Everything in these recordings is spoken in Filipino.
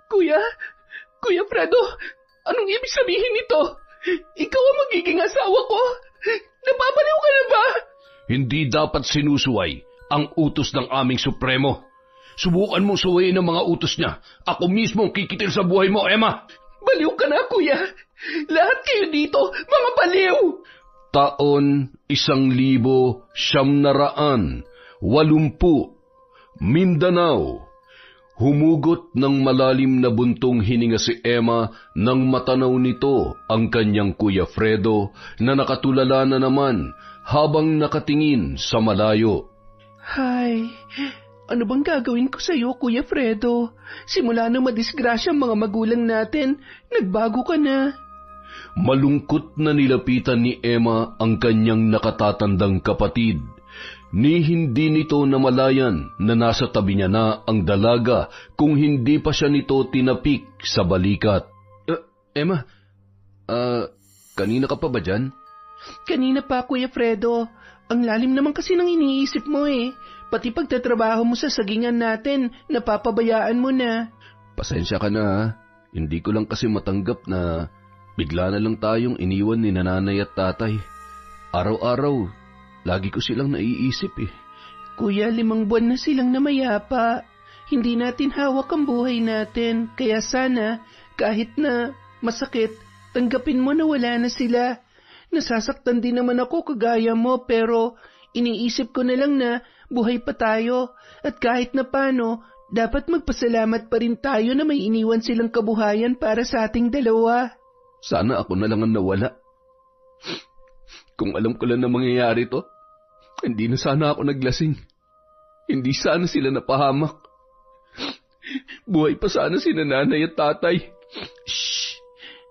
Kuya? Kuya Fredo, anong ibig sabihin nito? Ikaw ang magiging asawa ko? Napapaliw ka na ba? Hindi dapat sinusuway ang utos ng aming Supremo. Subukan mong suwayin ang mga utos niya. Ako mismo ang kikitil sa buhay mo, Emma. Baliw ka na, kuya. Lahat kayo dito, mga baliw. Taon 1980, Mindanao. Humugot ng malalim na buntong hininga si Emma nang matanaw nito ang kanyang Kuya Fredo na nakatulala na naman habang nakatingin sa malayo. Hay, ano bang gagawin ko sa iyo, Kuya Fredo? Simula nang madisgrasya ang mga magulang natin, nagbago ka na. Malungkot na nilapitan ni Emma ang kanyang nakatatandang kapatid. Ni hindi nito namalayan na nasa tabi niya na ang dalaga kung hindi pa siya nito tinapik sa balikat. Emma, kanina ka pa ba dyan? Kanina pa, Kuya Fredo. Ang lalim naman kasi ng iniisip mo eh. Pati pagtatrabaho mo sa sagingan natin, napapabayaan mo na. Pasensya ka na ha. Hindi ko lang kasi matanggap na bigla na lang tayong iniwan ni nanay at tatay. Araw-araw, lagi ko silang naiisip eh. Kuya, 5 buwan na silang namayapa. Hindi natin hawak ang buhay natin. Kaya sana, kahit na masakit, tanggapin mo na wala na sila. Nasasaktan din naman ako kagaya mo pero iniisip ko na lang na buhay pa tayo. At kahit na paano, dapat magpasalamat pa rin tayo na may iniwan silang kabuhayan para sa ating dalawa. Sana ako na lang ang nawala. Kung alam ko lang na mangyayari to, hindi na sana ako naglasing. Hindi sana sila napahamak. Buhay pa sana si nanay at tatay. Shh!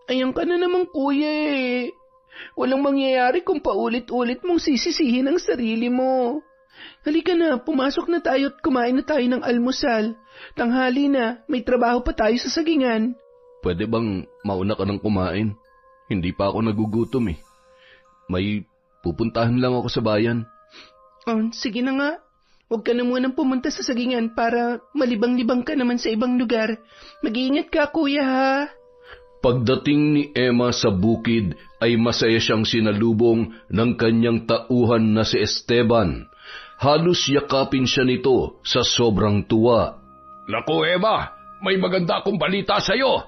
Ayan ka na naman, kuya eh. Walang mangyayari kung paulit-ulit mong sisisihin ang sarili mo. Halika na, pumasok na tayo at kumain na tayo ng almusal. Tanghali na, may trabaho pa tayo sa sagingan. Pwede bang mauna ka ng kumain? Hindi pa ako nagugutom eh. May pupuntahan lang ako sa bayan. Oh, sige na nga. Huwag ka na munang pumunta sa sagingan para malibang-libang ka naman sa ibang lugar. Mag-iingat ka, kuya, ha? Pagdating ni Emma sa bukid ay masaya siyang sinalubong ng kanyang tauhan na si Esteban. Halos yakapin siya nito sa sobrang tuwa. Naku, Emma! May maganda akong balita sa'yo!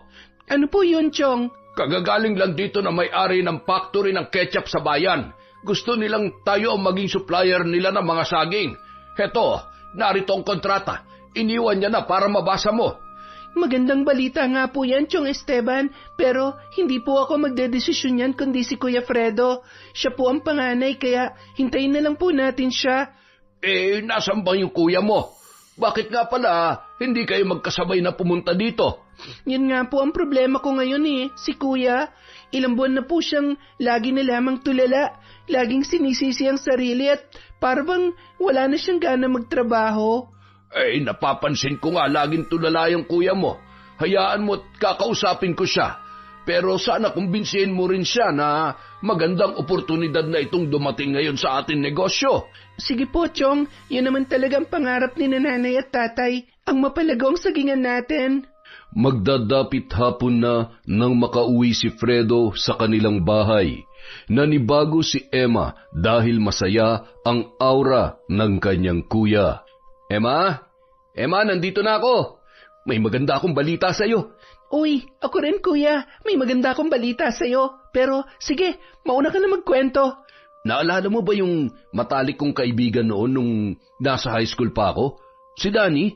Ano po yun, Chong? Kagagaling lang dito na may-ari ng factory ng ketchup sa bayan. Gusto nilang tayo ang maging supplier nila ng mga saging. Heto, narito ang kontrata. Iniwan niya na para mabasa mo. Magandang balita nga po yan, Chong Esteban. Pero hindi po ako magdedesisyon yan kundi si Kuya Fredo. Siya po ang panganay kaya hintayin na lang po natin siya. Nasan ba yung kuya mo? Bakit nga pala hindi kayo magkasabay na pumunta dito? Yan nga po ang problema ko ngayon eh, si Kuya. Ilang buwan na po siyang lagi na lamang tulala. Laging sinisisi ang sarili at parang wala na siyang gana magtrabaho. Napapansin ko nga laging tulala yung kuya mo. Hayaan mo at kakausapin ko siya. Pero sana kumbinsihin mo rin siya na magandang oportunidad na itong dumating ngayon sa ating negosyo. Sige po, Chong. Yun naman talagang pangarap ni nanay at tatay. Ang mapalagong sagingan natin. Magdadapit hapon na nang makauwi si Fredo sa kanilang bahay. Nanibago si Emma dahil masaya ang aura ng kanyang kuya. Emma? Emma, nandito na ako. May maganda akong balita sa'yo. Uy, ako rin kuya. May maganda akong balita sa'yo. Pero sige, mauna ka na magkwento. Naalala mo ba yung matalik kong kaibigan noon nung nasa high school pa ako? Si Danny,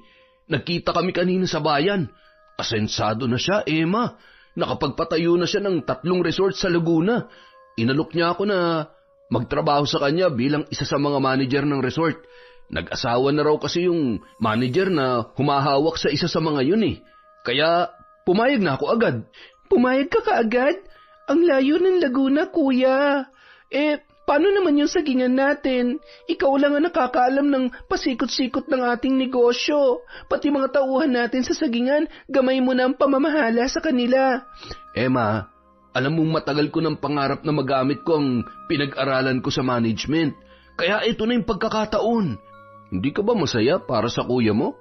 nagkita kami kanina sa bayan. Asensado na siya, Emma. Nakapagpatayo na siya ng 3 resort sa Laguna. Inalok niya ako na magtrabaho sa kanya bilang isa sa mga manager ng resort. Nag-asawa na raw kasi yung manager na humahawak sa isa sa mga yun eh. Kaya pumayag na ako agad. Pumayag ka kaagad? Ang layo ng Laguna, kuya. Paano naman yung sagingan natin? Ikaw lang ang nakakaalam ng pasikot-sikot ng ating negosyo. Pati mga tauhan natin sa sagingan, gamay mo na ang pamamahala sa kanila. Emma, alam mong matagal ko ng pangarap na magamit ko ang pinag-aralan ko sa management. Kaya ito na yung pagkakataon. Hindi ka ba masaya para sa kuya mo?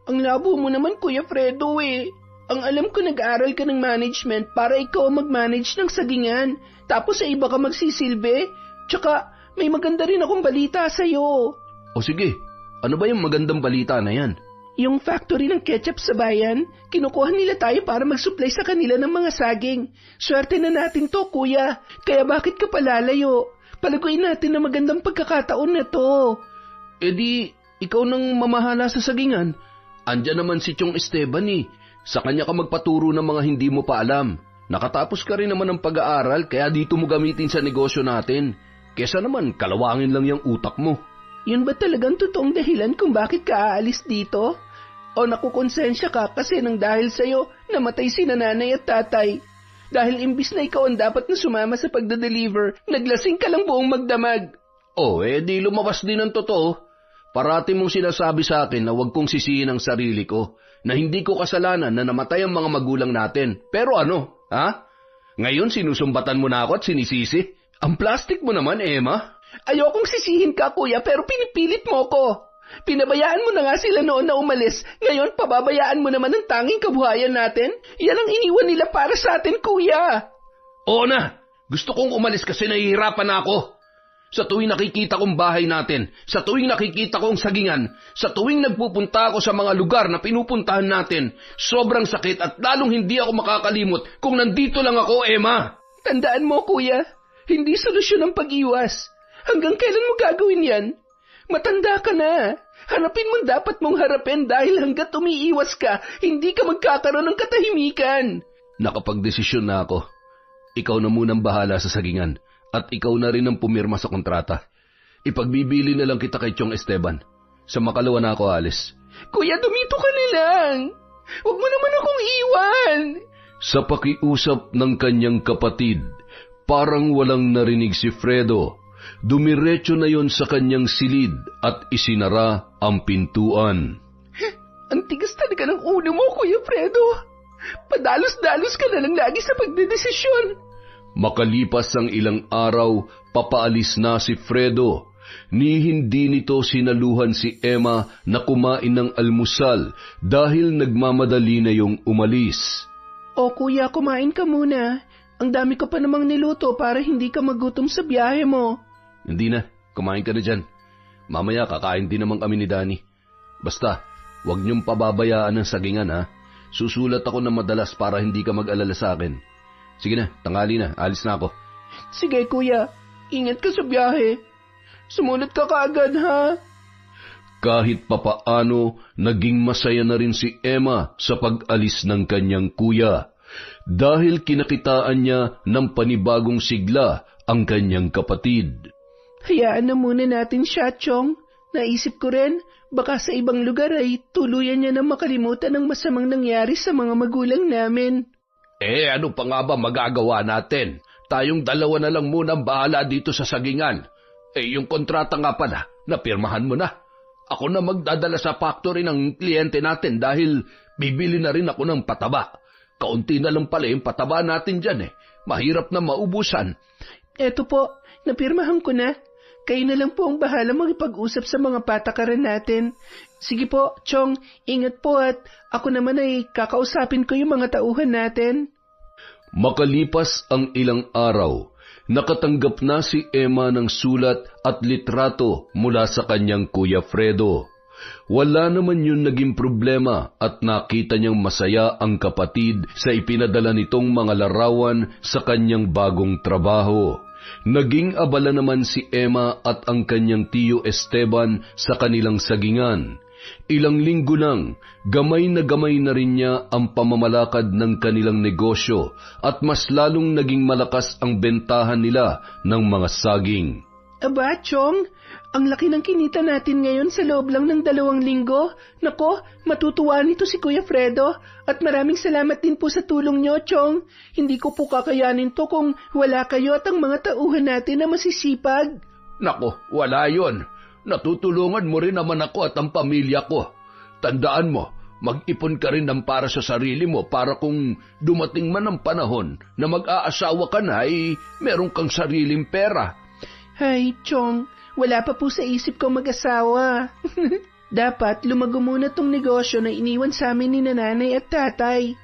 Ang labo mo naman, Kuya Fredo eh. Ang alam ko nag-aaral ka ng management para ikaw ang mag-manage ng sagingan. Tapos sa iba ka magsisilbi. Tsaka may maganda rin akong balita sa'yo. O sige, ano ba yung magandang balita na yan? Yung factory ng ketchup sa bayan, kinukuha nila tayo para mag-supply sa kanila ng mga saging. Swerte na natin to, kuya. Kaya bakit ka palalayo? Palaguin natin na magandang pagkakataon na to. E di, ikaw nang mamahala sa sagingan. Andyan naman si Chong Esteban eh. Sa kanya ka magpaturo ng mga hindi mo pa alam. Nakatapos ka rin naman ng pag-aaral kaya dito mo gamitin sa negosyo natin. Kesa naman, kalawangin lang yung utak mo. Yun ba talagang totoong dahilan kung bakit ka aalis dito? O nakukonsensya ka kasi nang dahil sa'yo, namatay si nanay at tatay. Dahil imbis na ikaw ang dapat na sumama sa pagda-deliver, naglasing ka lang buong magdamag. Di lumabas din ang totoo. Parati mong sinasabi sa akin na huwag kong sisihin ang sarili ko, na hindi ko kasalanan na namatay ang mga magulang natin. Pero ano, ha? Ngayon sinusumbatan mo na ako at sinisisi? Ang plastic mo naman, Emma. Ayokong sisihin ka, kuya, pero pinipilit mo ko. Pinabayaan mo na nga sila noon na umalis. Ngayon, pababayaan mo naman ang tanging kabuhayan natin? Yan ang iniwan nila para sa atin, kuya. Oo na. Gusto kong umalis kasi nahihirapan na ako. Sa tuwing nakikita kong bahay natin, sa tuwing nakikita kong sagingan, sa tuwing nagpupunta ako sa mga lugar na pinupuntahan natin, sobrang sakit at lalong hindi ako makakalimot kung nandito lang ako, Emma. Tandaan mo, kuya, hindi solusyon ang pag-iwas. Hanggang kailan mo gagawin yan? Matanda ka na. Harapin mo dapat mong harapin dahil hanggat umiiwas ka, hindi ka magkakaroon ng katahimikan. Nakapagdesisyon na ako. Ikaw na munang bahala sa sagingan at ikaw na rin ang pumirma sa kontrata. Ipagbibili na lang kita kay Chong Esteban. Sa makalawa na ako alis. Kuya, dumito ka na lang. Huwag mo naman akong iwan. Sa pakiusap ng kanyang kapatid, parang walang narinig si Fredo. Dumiretso na yon sa kanyang silid at isinara ang pintuan. Ang tigas talaga ng ulo mo, Kuya Fredo. Padalos-dalos ka na lang lagi sa pagdedesisyon. Makalipas ang ilang araw, papaalis na si Fredo. Ni hindi nito sinaluhan si Emma na kumain ng almusal dahil nagmamadali na yung umalis. O kuya, kumain ka muna. Ang dami ko pa namang niluto para hindi ka magutom sa biyahe mo. Hindi na, kumain ka na dyan. Mamaya kakain din naman kami ni Danny. Basta, huwag niyong pababayaan ang sagingan ha. Susulat ako ng madalas para hindi ka mag-alala sa akin. Sige na, tanghali na, alis na ako. Sige kuya, ingat ka sa biyahe. Sumunod ka kaagad ha. Kahit papaano, naging masaya na rin si Emma sa pag-alis ng kanyang kuya. Dahil kinakitaan niya ng panibagong sigla ang kanyang kapatid. Hayaan na muna natin siya, Chong. Naisip ko rin, baka sa ibang lugar ay tuluyan niya na makalimutan ang masamang nangyari sa mga magulang namin. Ano pa nga ba magagawa natin? Tayong dalawa na lang muna ang bahala dito sa sagingan. Yung kontrata nga pala, napirmahan mo na. Ako na magdadala sa factory ng kliyente natin dahil bibili na rin ako ng pataba. Kaunti na lang pala yung pataba natin dyan Mahirap na maubusan. Eto po, napirmahan ko na. Kayo na lang po ang bahala magipag-usap sa mga patakaran natin. Sige po, Chong, ingat po at ako naman ay kakausapin ko yung mga tauhan natin. Makalipas ang ilang araw, nakatanggap na si Emma ng sulat at litrato mula sa kanyang Kuya Fredo. Wala naman yun naging problema at nakita niyang masaya ang kapatid sa ipinadala nitong mga larawan sa kanyang bagong trabaho. Naging abala naman si Emma at ang kanyang tiyo Esteban sa kanilang sagingan. Ilang linggo nang, gamay na rin niya ang pamamalakad ng kanilang negosyo at mas lalong naging malakas ang bentahan nila ng mga saging. Aba, Chong, ang laki ng kinita natin ngayon sa loob lang ng 2 linggo. Nako, matutuwa nito si Kuya Fredo at maraming salamat din po sa tulong niyo, Chong. Hindi ko po kakayanin to kung wala kayo at ang mga tauhan natin na masisipag. Nako, wala yon. Natutulungan mo rin naman ako at ang pamilya ko. Tandaan mo, mag-ipon ka rin ng para sa sarili mo para kung dumating man ang panahon na mag-aasawa ka na ay meron kang sariling pera. Hay, Chong, wala pa po sa isip ko mag-asawa. Dapat lumago muna tong negosyo na iniwan sa amin ni nanay at tatay.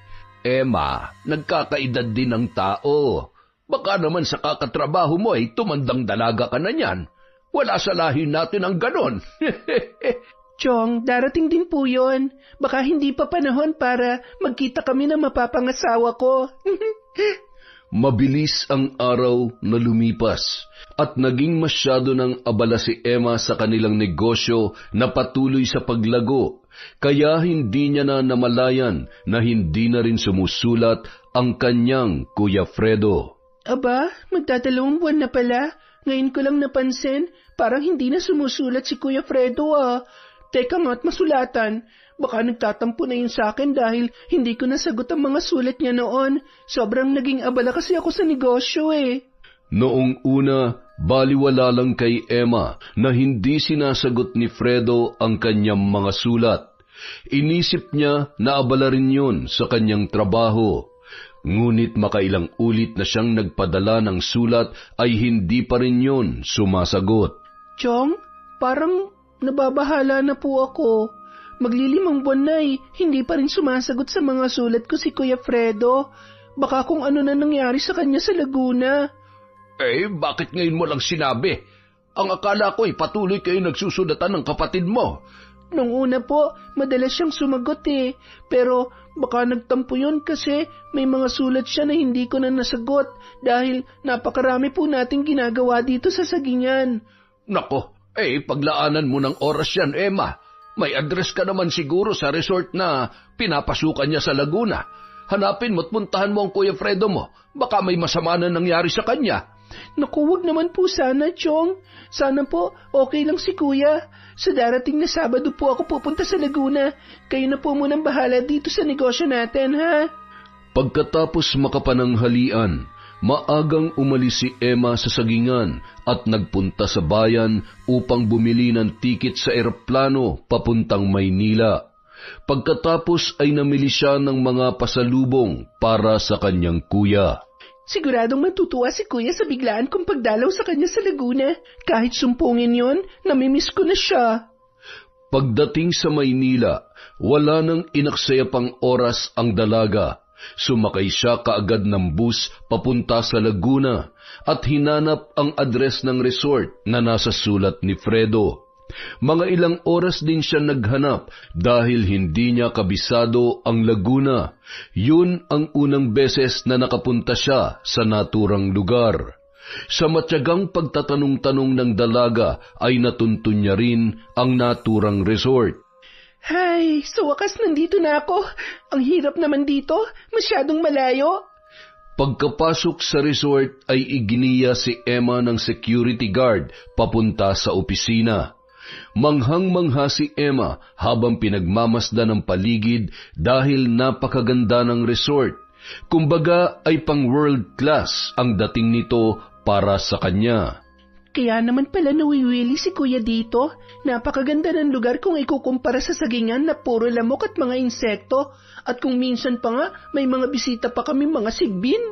Emma, nagkakaedad din ng tao. Baka naman sa kakatrabaho mo ay tumandang dalaga ka na niyan. Wala sa lahi natin ang ganon. Chong, darating din po yun. Baka hindi pa panahon para magkita kami ng mapapangasawa ko. Mabilis ang araw na lumipas at naging masyado ng abala si Emma sa kanilang negosyo na patuloy sa paglago, kaya hindi niya na namalayan na hindi na rin sumusulat ang kanyang Kuya Fredo. Aba, magdadalawang buwan na pala. Ngayon ko lang napansin, parang hindi na sumusulat si Kuya Fredo Teka nga't masulatan. Baka nagtatampo na yun sa akin dahil hindi ko nasagot ang mga sulat niya noon. Sobrang naging abala kasi ako sa negosyo Noong una, baliwala lang kay Emma na hindi sinasagot ni Fredo ang kanyang mga sulat. Inisip niya na abala rin yun sa kanyang trabaho. Ngunit makailang ulit na siyang nagpadala ng sulat ay hindi pa rin yun sumasagot. Chong, parang nababahala na po ako. Maglilimang buwan na hindi pa rin sumasagot sa mga sulat ko si Kuya Fredo. Baka kung ano na nangyari sa kanya sa Laguna. Bakit ngayon mo lang sinabi? Ang akala ko patuloy kayo nagsusulatan ng kapatid mo. Nung una po, madalas siyang sumagot Pero baka nagtampo yun kasi may mga sulat siya na hindi ko na nasagot dahil napakarami po nating ginagawa dito sa Sagingan. Nako, paglaanan mo ng oras yan, Emma. May address ka naman siguro sa resort na pinapasukan niya sa Laguna. Hanapin mo at puntahan mo ang Kuya Fredo mo. Baka may masama na nangyari sa kanya. Naku, wag naman po sana, Chong. Sana po, okay lang si Kuya. Sa darating na Sabado po ako pupunta sa Laguna. Kayo na po munang bahala dito sa negosyo natin, ha? Pagkatapos makapananghalian, maagang umalis si Emma sa Sagingan at nagpunta sa bayan upang bumili ng tiket sa eroplano papuntang Maynila. Pagkatapos ay namili siya ng mga pasalubong para sa kanyang kuya. Siguradong matutuwa si Kuya sa biglaan kong pagdalaw sa kanya sa Laguna. Kahit sumpungin yon, namimiss ko na siya. Pagdating sa Maynila, wala nang inaksaya pang oras ang dalaga. Sumakay siya kaagad ng bus papunta sa Laguna at hinanap ang address ng resort na nasa sulat ni Fredo. Mga ilang oras din siya naghanap dahil hindi niya kabisado ang Laguna. Yun ang unang beses na nakapunta siya sa naturang lugar. Sa matyagang pagtatanong-tanong ng dalaga ay natuntun niya rin ang naturang resort. Hay, sa wakas nandito na ako. Ang hirap naman dito, masyadong malayo. Pagkapasok sa resort ay iginiya si Emma ng security guard papunta sa opisina. Manghang-mangha si Emma habang pinagmamasdan ng paligid dahil napakaganda ng resort. Kumbaga ay pang world class ang dating nito para sa kanya. Kaya naman pala nawiwili si Kuya dito. Napakaganda ng lugar kung ikukumpara sa Sagingan na puro lamok at mga insekto. At kung minsan pa nga, may mga bisita pa kami mga sigbin.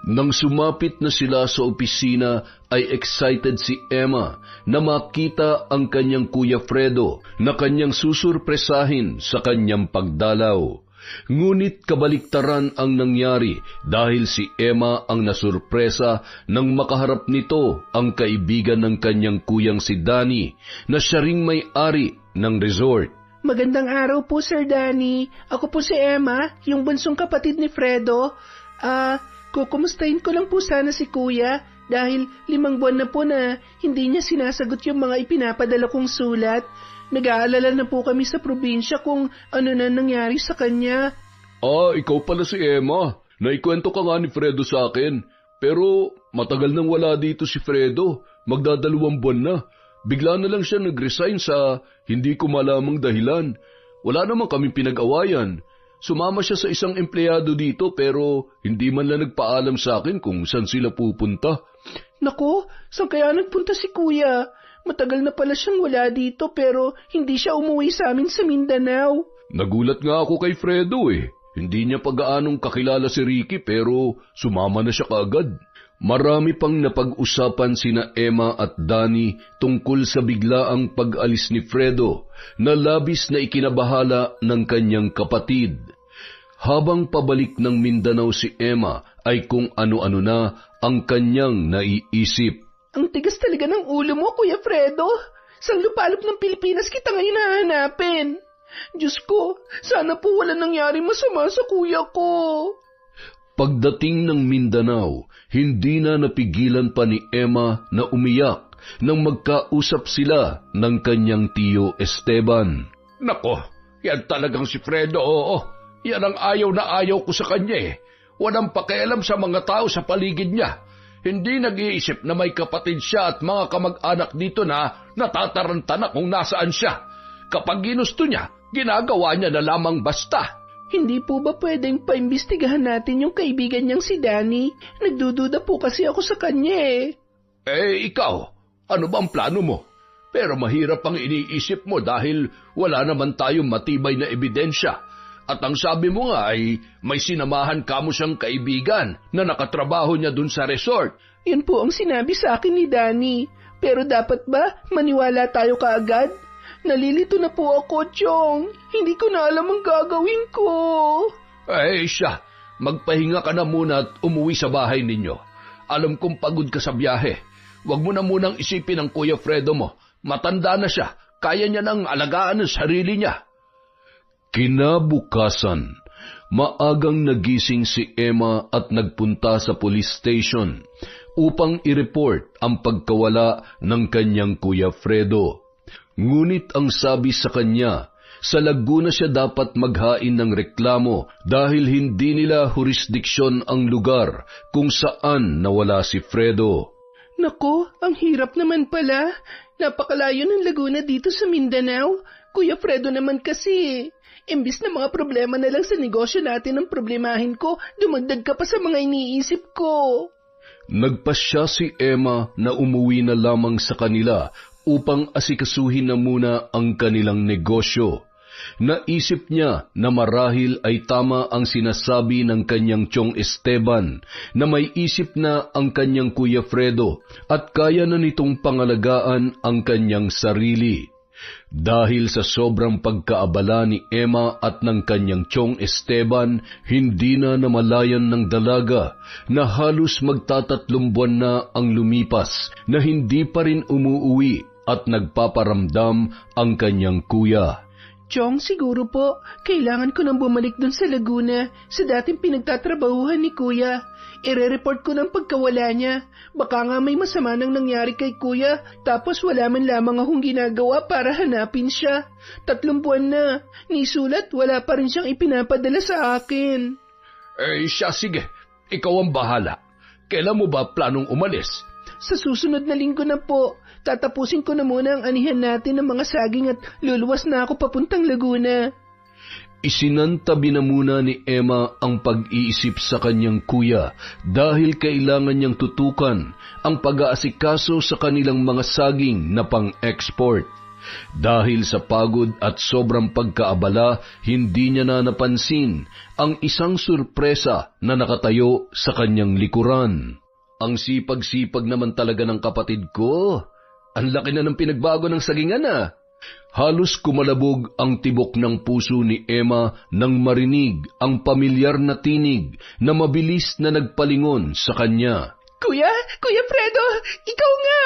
Nang sumapit na sila sa opisina, ay excited si Emma na makita ang kanyang Kuya Fredo na kanyang susurpresahin sa kanyang pagdalaw. Ngunit kabaliktaran ang nangyari dahil si Emma ang nasurpresa nang makaharap nito ang kaibigan ng kanyang kuyang si Danny na siya ring may-ari ng resort. Magandang araw po, Sir Danny. Ako po si Emma, yung bunsong kapatid ni Fredo. Kukumustahin ko lang po sana si Kuya dahil 5 buwan na po na hindi niya sinasagot yung mga ipinapadala kong sulat. Nag-aalala na po kami sa probinsya kung ano na nangyari sa kanya. Ikaw pala si Emma. Naikwento ka nga ni Fredo sa akin. Pero matagal nang wala dito si Fredo. Magdadalawang buwan na. Bigla na lang siya nag-resign sa hindi ko malamang dahilan. Wala naman kaming pinag-awayan. Sumama siya sa isang empleyado dito pero hindi man lang nagpaalam sa akin kung saan sila pupunta. Naku, saan kaya nagpunta si Kuya? Matagal na pala siyang wala dito pero hindi siya umuwi sa amin sa Mindanao. Nagulat nga ako kay Fredo Hindi niya pag-aanong kakilala si Ricky pero sumama na siya kaagad. Marami pang napag-usapan sina Emma at Danny tungkol sa biglaang pag-alis ni Fredo na labis na ikinabahala ng kanyang kapatid. Habang pabalik ng Mindanao si Emma ay kung ano-ano na ang kanyang naiisip. Ang tigas talaga ng ulo mo, Kuya Fredo. Sang lupalop ng Pilipinas kita ngayon hahanapin. Diyos ko, sana po wala nangyari masama sa kuya ko. Pagdating ng Mindanao, hindi na napigilan pa ni Emma na umiyak nang magkausap sila ng kanyang tiyo Esteban. Nako, yan talagang si Fredo, oo. Yan ang ayaw na ayaw ko sa kanya eh. Walang pakialam sa mga tao sa paligid niya. Hindi nag-iisip na may kapatid siya at mga kamag-anak dito na natataranta na kung nasaan siya. Kapag ginusto niya, ginagawa niya na lamang basta. Hindi po ba pwedeng paimbestigahan natin yung kaibigan niyang si Danny? Nagdududa po kasi ako sa kanya eh. Eh, ikaw, ano ba ang plano mo? Pero mahirap ang iniisip mo dahil wala naman tayong matibay na ebidensya. At ang sabi mo nga ay may sinamahan ka mo siyang kaibigan na nakatrabaho niya dun sa resort. Yun po ang sinabi sa akin ni Danny. Pero dapat ba maniwala tayo kaagad? Nalilito na po ako, Chong. Hindi ko na alam ang gagawin ko. Eh siya, magpahinga ka na muna at umuwi sa bahay ninyo. Alam kong pagod ka sa biyahe. Huwag mo na munang isipin ang Kuya Fredo mo. Matanda na siya, kaya niya nang alagaan ang sarili niya. Kinabukasan, maagang nagising si Emma at nagpunta sa police station upang i-report ang pagkawala ng kanyang Kuya Fredo. Ngunit ang sabi sa kanya, sa Laguna siya dapat maghain ng reklamo dahil hindi nila jurisdiksyon ang lugar kung saan nawala si Fredo. Nako, ang hirap naman pala. Napakalayo ng Laguna dito sa Mindanao. Kuya Fredo naman kasi. Imbis na mga problema na lang sa negosyo natin ang problemahin ko, dumagdag ka pa sa mga iniisip ko. Nagpasya si Emma na umuwi na lamang sa kanila upang asikasuhin na muna ang kanilang negosyo. Naisip niya na marahil ay tama ang sinasabi ng kanyang tiyong Esteban na may isip na ang kanyang Kuya Fredo at kaya na nitong pangalagaan ang kanyang sarili. Dahil sa sobrang pagkaabala ni Emma at ng kanyang tiyong Esteban, hindi na namalayan ng dalaga na halos magtatatlong buwan na ang lumipas na hindi pa rin umuuwi at nagpaparamdam ang kanyang kuya. Chong, siguro po, kailangan ko nang bumalik dun sa Laguna sa dating pinagtatrabahuhan ni Kuya. Ire-report ko ng pagkawala niya. Baka nga may masama nang nangyari kay Kuya, tapos wala man lamang akong ginagawa para hanapin siya. 3 buwan na, ni sulat wala pa rin siyang ipinapadala sa akin. Eh siya, sige, ikaw ang bahala. Kailan mo ba planong umalis? Sa susunod na linggo na po, tatapusin ko na muna ang anihan natin ng mga saging at luluwas na ako papuntang Laguna. Isinantabi na muna ni Emma ang pag-iisip sa kanyang kuya dahil kailangan niyang tutukan ang pag-aasikaso sa kanilang mga saging na pang-export. Dahil sa pagod at sobrang pagkaabala, hindi niya na napansin ang isang surpresa na nakatayo sa kanyang likuran. Ang sipag-sipag naman talaga ng kapatid ko. Ang laki na ng pinagbago ng sagingan ah. Halos kumalabog ang tibok ng puso ni Emma nang marinig ang pamilyar na tinig na mabilis na nagpalingon sa kanya. Kuya Fredo, ikaw nga!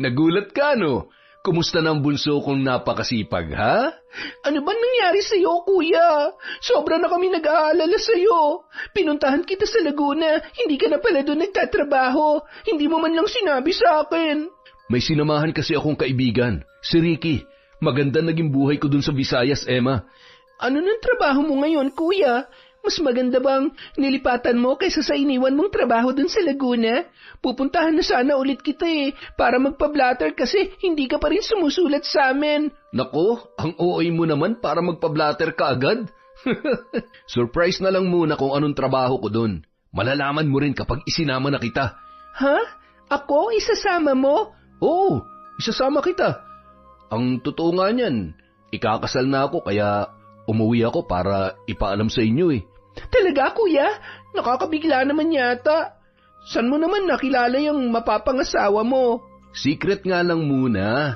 Nagulat ka, no? Kumusta na ang bunso kong napakasipag, ha? Ano ba nangyari sa'yo, Kuya? Sobra na kami nag-aalala sa'yo. Pinuntahan kita sa Laguna, hindi ka na pala doon nagtatrabaho. Hindi mo man lang sinabi sa akin. May sinamahan kasi akong kaibigan, si Ricky. Maganda naging buhay ko dun sa Visayas, Emma. Ano nang trabaho mo ngayon, Kuya? Mas maganda bang nilipatan mo kaysa sa iniwan mong trabaho dun sa Laguna? Pupuntahan na sana ulit kita para magpa-blatter kasi hindi ka pa rin sumusulat sa amin. Nako, ang OA mo naman para magpa-blatter ka agad. Surprise na lang muna kung anong trabaho ko dun. Malalaman mo rin kapag isinama na kita. Ha? Ako? Isasama mo? Oo, isasama kita. Ang totoo nga niyan, ikakasal na ako kaya umuwi ako para ipaalam sa inyo Talaga, Kuya? Nakakabigla naman yata. San mo naman nakilala yung mapapangasawa mo? Secret nga lang muna.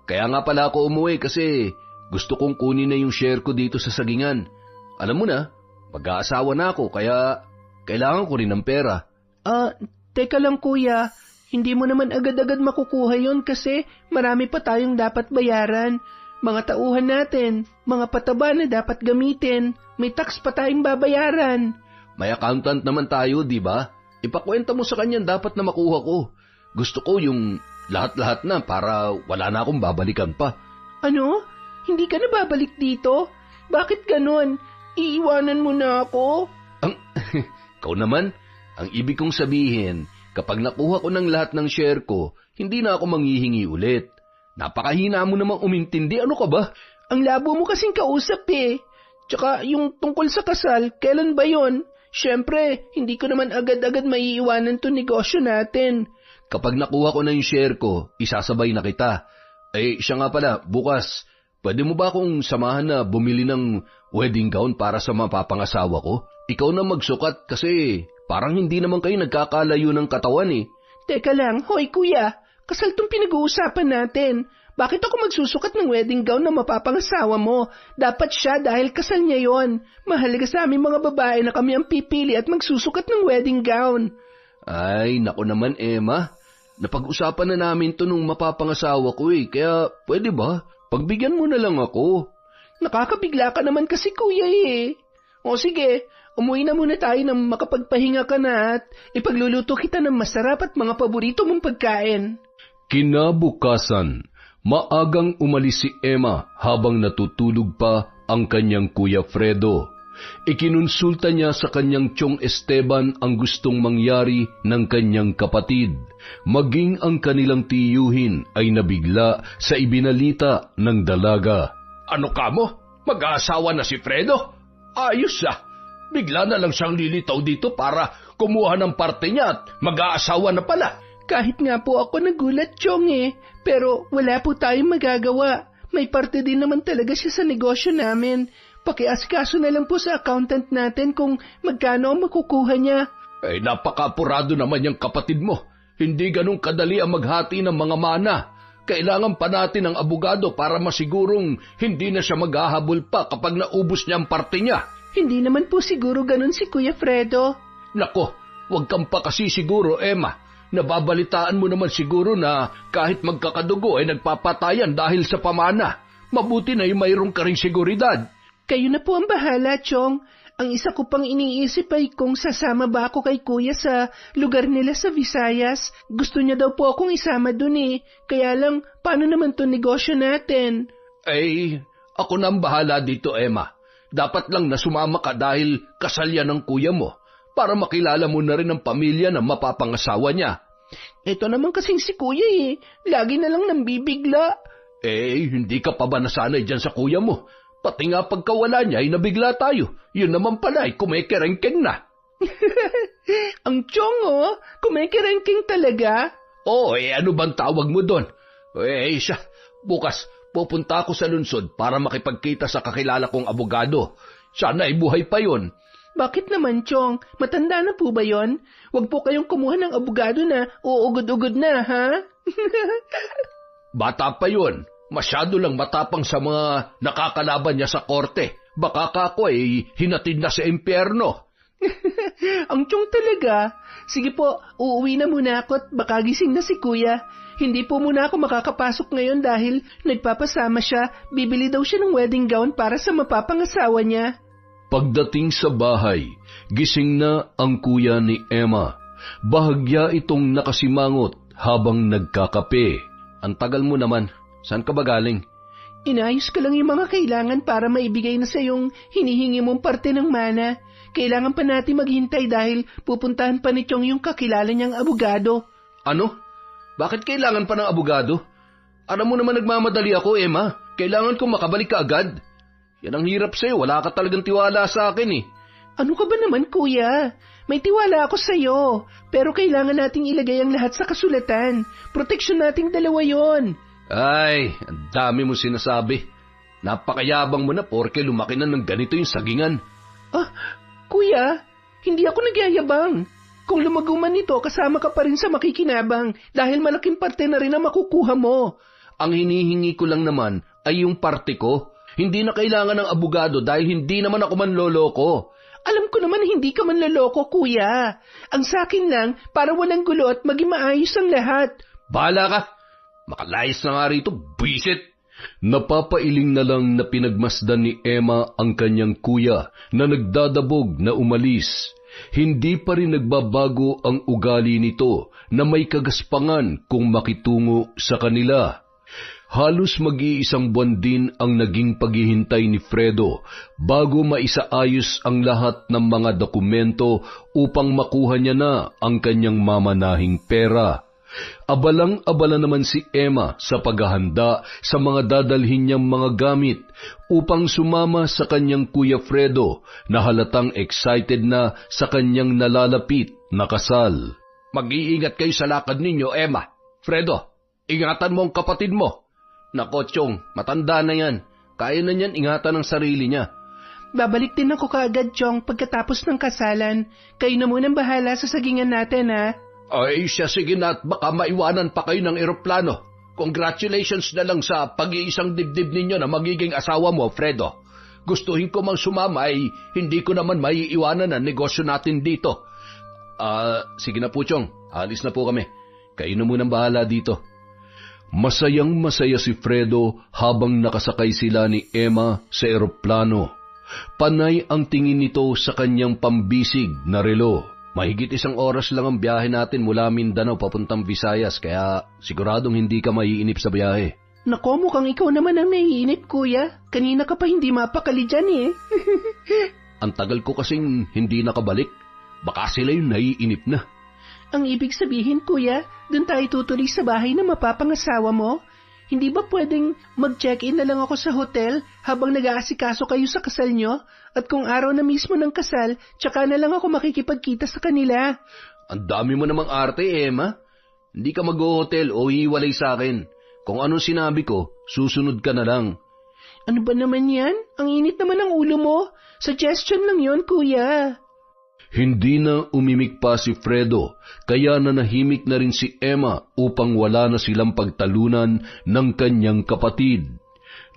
Kaya nga pala ako umuwi kasi gusto kong kunin na yung share ko dito sa sagingan. Alam mo na, mag-aasawa na ako kaya kailangan ko rin ng pera. Teka lang kuya, hindi mo naman agad-agad makukuha yon kasi marami pa tayong dapat bayaran. Mga tauhan natin, mga pataba na dapat gamitin, may tax pa tayong babayaran. May accountant naman tayo, di ba? Ipakwenta mo sa kanya dapat na makuha ko. Gusto ko yung lahat-lahat na para wala na akong babalikan pa. Ano? Hindi ka na babalik dito? Bakit ganon? Iiwanan mo na ako? Ikaw naman, ang ibig kong sabihin, kapag nakuha ko ng lahat ng share ko, hindi na ako manghihingi ulit. Napakahina mo namang umintindi, ano ka ba? Ang labo mo kasing kausap eh. Tsaka yung tungkol sa kasal, kailan ba yon? Siyempre, hindi ko naman agad-agad maiiwanan to negosyo natin. Kapag nakuha ko na yung share ko, isasabay na kita. Siya nga pala, bukas, pwede mo ba akong samahan na bumili ng wedding gown para sa mapapangasawa ko? Ikaw na magsukat kasi parang hindi naman kayo nagkakalayo ng katawan eh. Teka lang, hoy kuya, kasal tong pinag-uusapan natin. Bakit ako magsusukat ng wedding gown na mapapangasawa mo? Dapat siya dahil kasal niya yon. Mahalaga sa aming mga babae na kami ang pipili at magsusukat ng wedding gown. Ay, naku naman Emma. Napag-usapan na namin to nung mapapangasawa ko eh. Kaya pwede ba? Pagbigyan mo na lang ako. Nakakabigla ka naman kasi kuya eh. O sige, umuwi na muna tayo nang makapagpahinga ka na at ipagluluto kita ng masarap at mga paborito mong pagkain. Kinabukasan, maagang umalis si Emma habang natutulog pa ang kanyang Kuya Fredo. Ikinonsulta niya sa kanyang tiyong Esteban ang gustong mangyari ng kanyang kapatid. Maging ang kanilang tiyuhin ay nabigla sa ibinalita ng dalaga. Ano ka mo? Mag-aasawa na si Fredo? Ayos ah! Bigla na lang siyang lilitaw dito para kumuha ng parte niya at mag-aasawa na pala. Kahit nga po ako nagulat, Chong eh. Pero wala po tayong magagawa. May parte din naman talaga siya sa negosyo namin. Pakiasikaso na lang po sa accountant natin kung magkano ang makukuha niya. Napaka-apurado naman yung kapatid mo. Hindi ganun kadali ang maghati ng mga mana. Kailangan pa natin ng abogado para masigurong hindi na siya maghahabol pa kapag naubos niya ang parte niya. Hindi naman po siguro ganun si Kuya Fredo. Nako, huwag kang pa kasi siguro, Emma. Nababalitaan mo naman siguro na kahit magkakadugo ay nagpapatayan dahil sa pamana. Mabuti na yung mayroong ka ring seguridad. Kayo na po ang bahala, Chong. Ang isa ko pang iniisip ay kung sasama ba ako kay Kuya sa lugar nila sa Visayas. Gusto niya daw po akong isama dun eh. Kaya lang, paano naman to negosyo natin? Ako na ang bahala dito, Emma. Dapat lang na sumama ka dahil kasal yan ng kuya mo para makilala mo na rin ang pamilya ng mapapangasawa niya. Ito naman kasing si Kuya eh. Lagi na lang nambibigla. Hindi ka pa ba nasanay dyan sa kuya mo? Pati nga pagkawala niya ay nabigla tayo. Yun naman pala ay kumekerengkeng na. Ang Chong oh, kumekerengkeng talaga? Ano bang tawag mo doon? Siya, bukas pupunta ako sa lungsod para makipagkita sa kakilala kong abogado. Sana ay buhay pa yon. Bakit naman, Chong? Matanda na po ba yon? Huwag po kayong kumuha ng abogado na uugod-ugod na, ha? Bata pa yon. Masyado lang matapang sa mga nakakalaban niya sa korte. Baka ako ay hinatid na sa impyerno. Ang Chong talaga. Sige po, uuwi na muna ako at baka gising na si Kuya. Hindi po muna ako makakapasok ngayon dahil nagpapasama siya. Bibili daw siya ng wedding gown para sa mapapangasawa niya. Pagdating sa bahay, gising na ang kuya ni Emma. Bahagya itong nakasimangot habang nagkakape. Ang tagal mo naman. Saan ka ba galing? Inayos ko lang yung mga kailangan para maibigay na sa yung hinihingi mong parte ng mana. Kailangan pa natin maghintay dahil pupuntahan pa ni Chong yung kakilala niyang abogado. Ano? Bakit kailangan pa ng abogado? Alam mo naman nagmamadali ako, Emma. Kailangan kong makabalik ka agad. Yan ang hirap sa'yo. Wala ka talagang tiwala sa akin eh. Ano ka ba naman, Kuya? May tiwala ako sa'yo. Pero kailangan nating ilagay ang lahat sa kasulatan. Proteksyon nating dalawa yon. Ay, ang dami mo sinasabi. Napakayabang mo na porke lumaki na ng ganito yung sagingan. Kuya, hindi ako nagyayabang. Kung lumago man ito, kasama ka pa rin sa makikinabang dahil malaking parte na rin ang makukuha mo. Ang hinihingi ko lang naman ay yung parte ko. Hindi na kailangan ng abogado dahil hindi naman ako manloloko. Alam ko naman hindi ka manloloko, kuya. Ang sakin lang, para walang gulo at maging maayos ang lahat. Bahala ka! Makalayas na nga rito, bisit! Napapailing na lang na pinagmasdan ni Emma ang kanyang kuya na nagdadabog na umalis. Hindi pa rin nagbabago ang ugali nito na may kagaspangan kung makitungo sa kanila. Halos mag-iisang buwan din ang naging paghihintay ni Fredo bago maisaayos ang lahat ng mga dokumento upang makuha niya na ang kanyang mamanahing pera. Abalang-abala naman si Emma sa paghahanda sa mga dadalhin niyang mga gamit upang sumama sa kanyang Kuya Fredo na halatang excited na sa kanyang nalalapit na kasal. Mag-iingat kayo sa lakad ninyo, Emma. Fredo, ingatan mo ang kapatid mo. Nako, Chong, matanda na yan. Kaya na niyan ingatan ang sarili niya. Babalik din ako kaagad, Chong, pagkatapos ng kasalan. Kayo na munang bahala sa sagingan natin, ha? Ay, siya sige na at baka maiwanan pa kayo ng eroplano. Congratulations na lang sa pag-iisang dibdib ninyo na magiging asawa mo, Fredo. Gustuhin ko mang sumama ay hindi ko naman maiiwanan ang negosyo natin dito. Sige na po, Chong. Alis na po kami. Kayo na munang bahala dito. Masayang masaya si Fredo habang nakasakay sila ni Emma sa eroplano. Panay ang tingin nito sa kanyang pambisig na relo. Mahigit 1 oras lang ang biyahe natin mula Mindanao papuntang Visayas, kaya siguradong hindi ka maiinip sa biyahe. Nako, mukhang ikaw naman ang naiinip, kuya. Kanina ka pa hindi mapakali dyan, eh. Ang tagal ko kasing hindi nakabalik. Baka sila yung naiinip na. Ang ibig sabihin, kuya, dun tayo tutuloy sa bahay na mapapangasawa mo? Hindi ba pwedeng mag-check-in na lang ako sa hotel habang nag-aasikaso kayo sa kasal nyo? At kung araw na mismo ng kasal, tsaka na lang ako makikipagkita sa kanila. Ang dami mo namang arte, Emma. Hindi ka mag-hotel o hiwalay sa akin. Kung anong sinabi ko, susunod ka na lang. Ano ba naman yan? Ang init naman ng ulo mo. Suggestion lang yon, kuya. Hindi na umimik pa si Fredo, kaya nanahimik na rin si Emma upang wala na silang pagtalunan ng kanyang kapatid.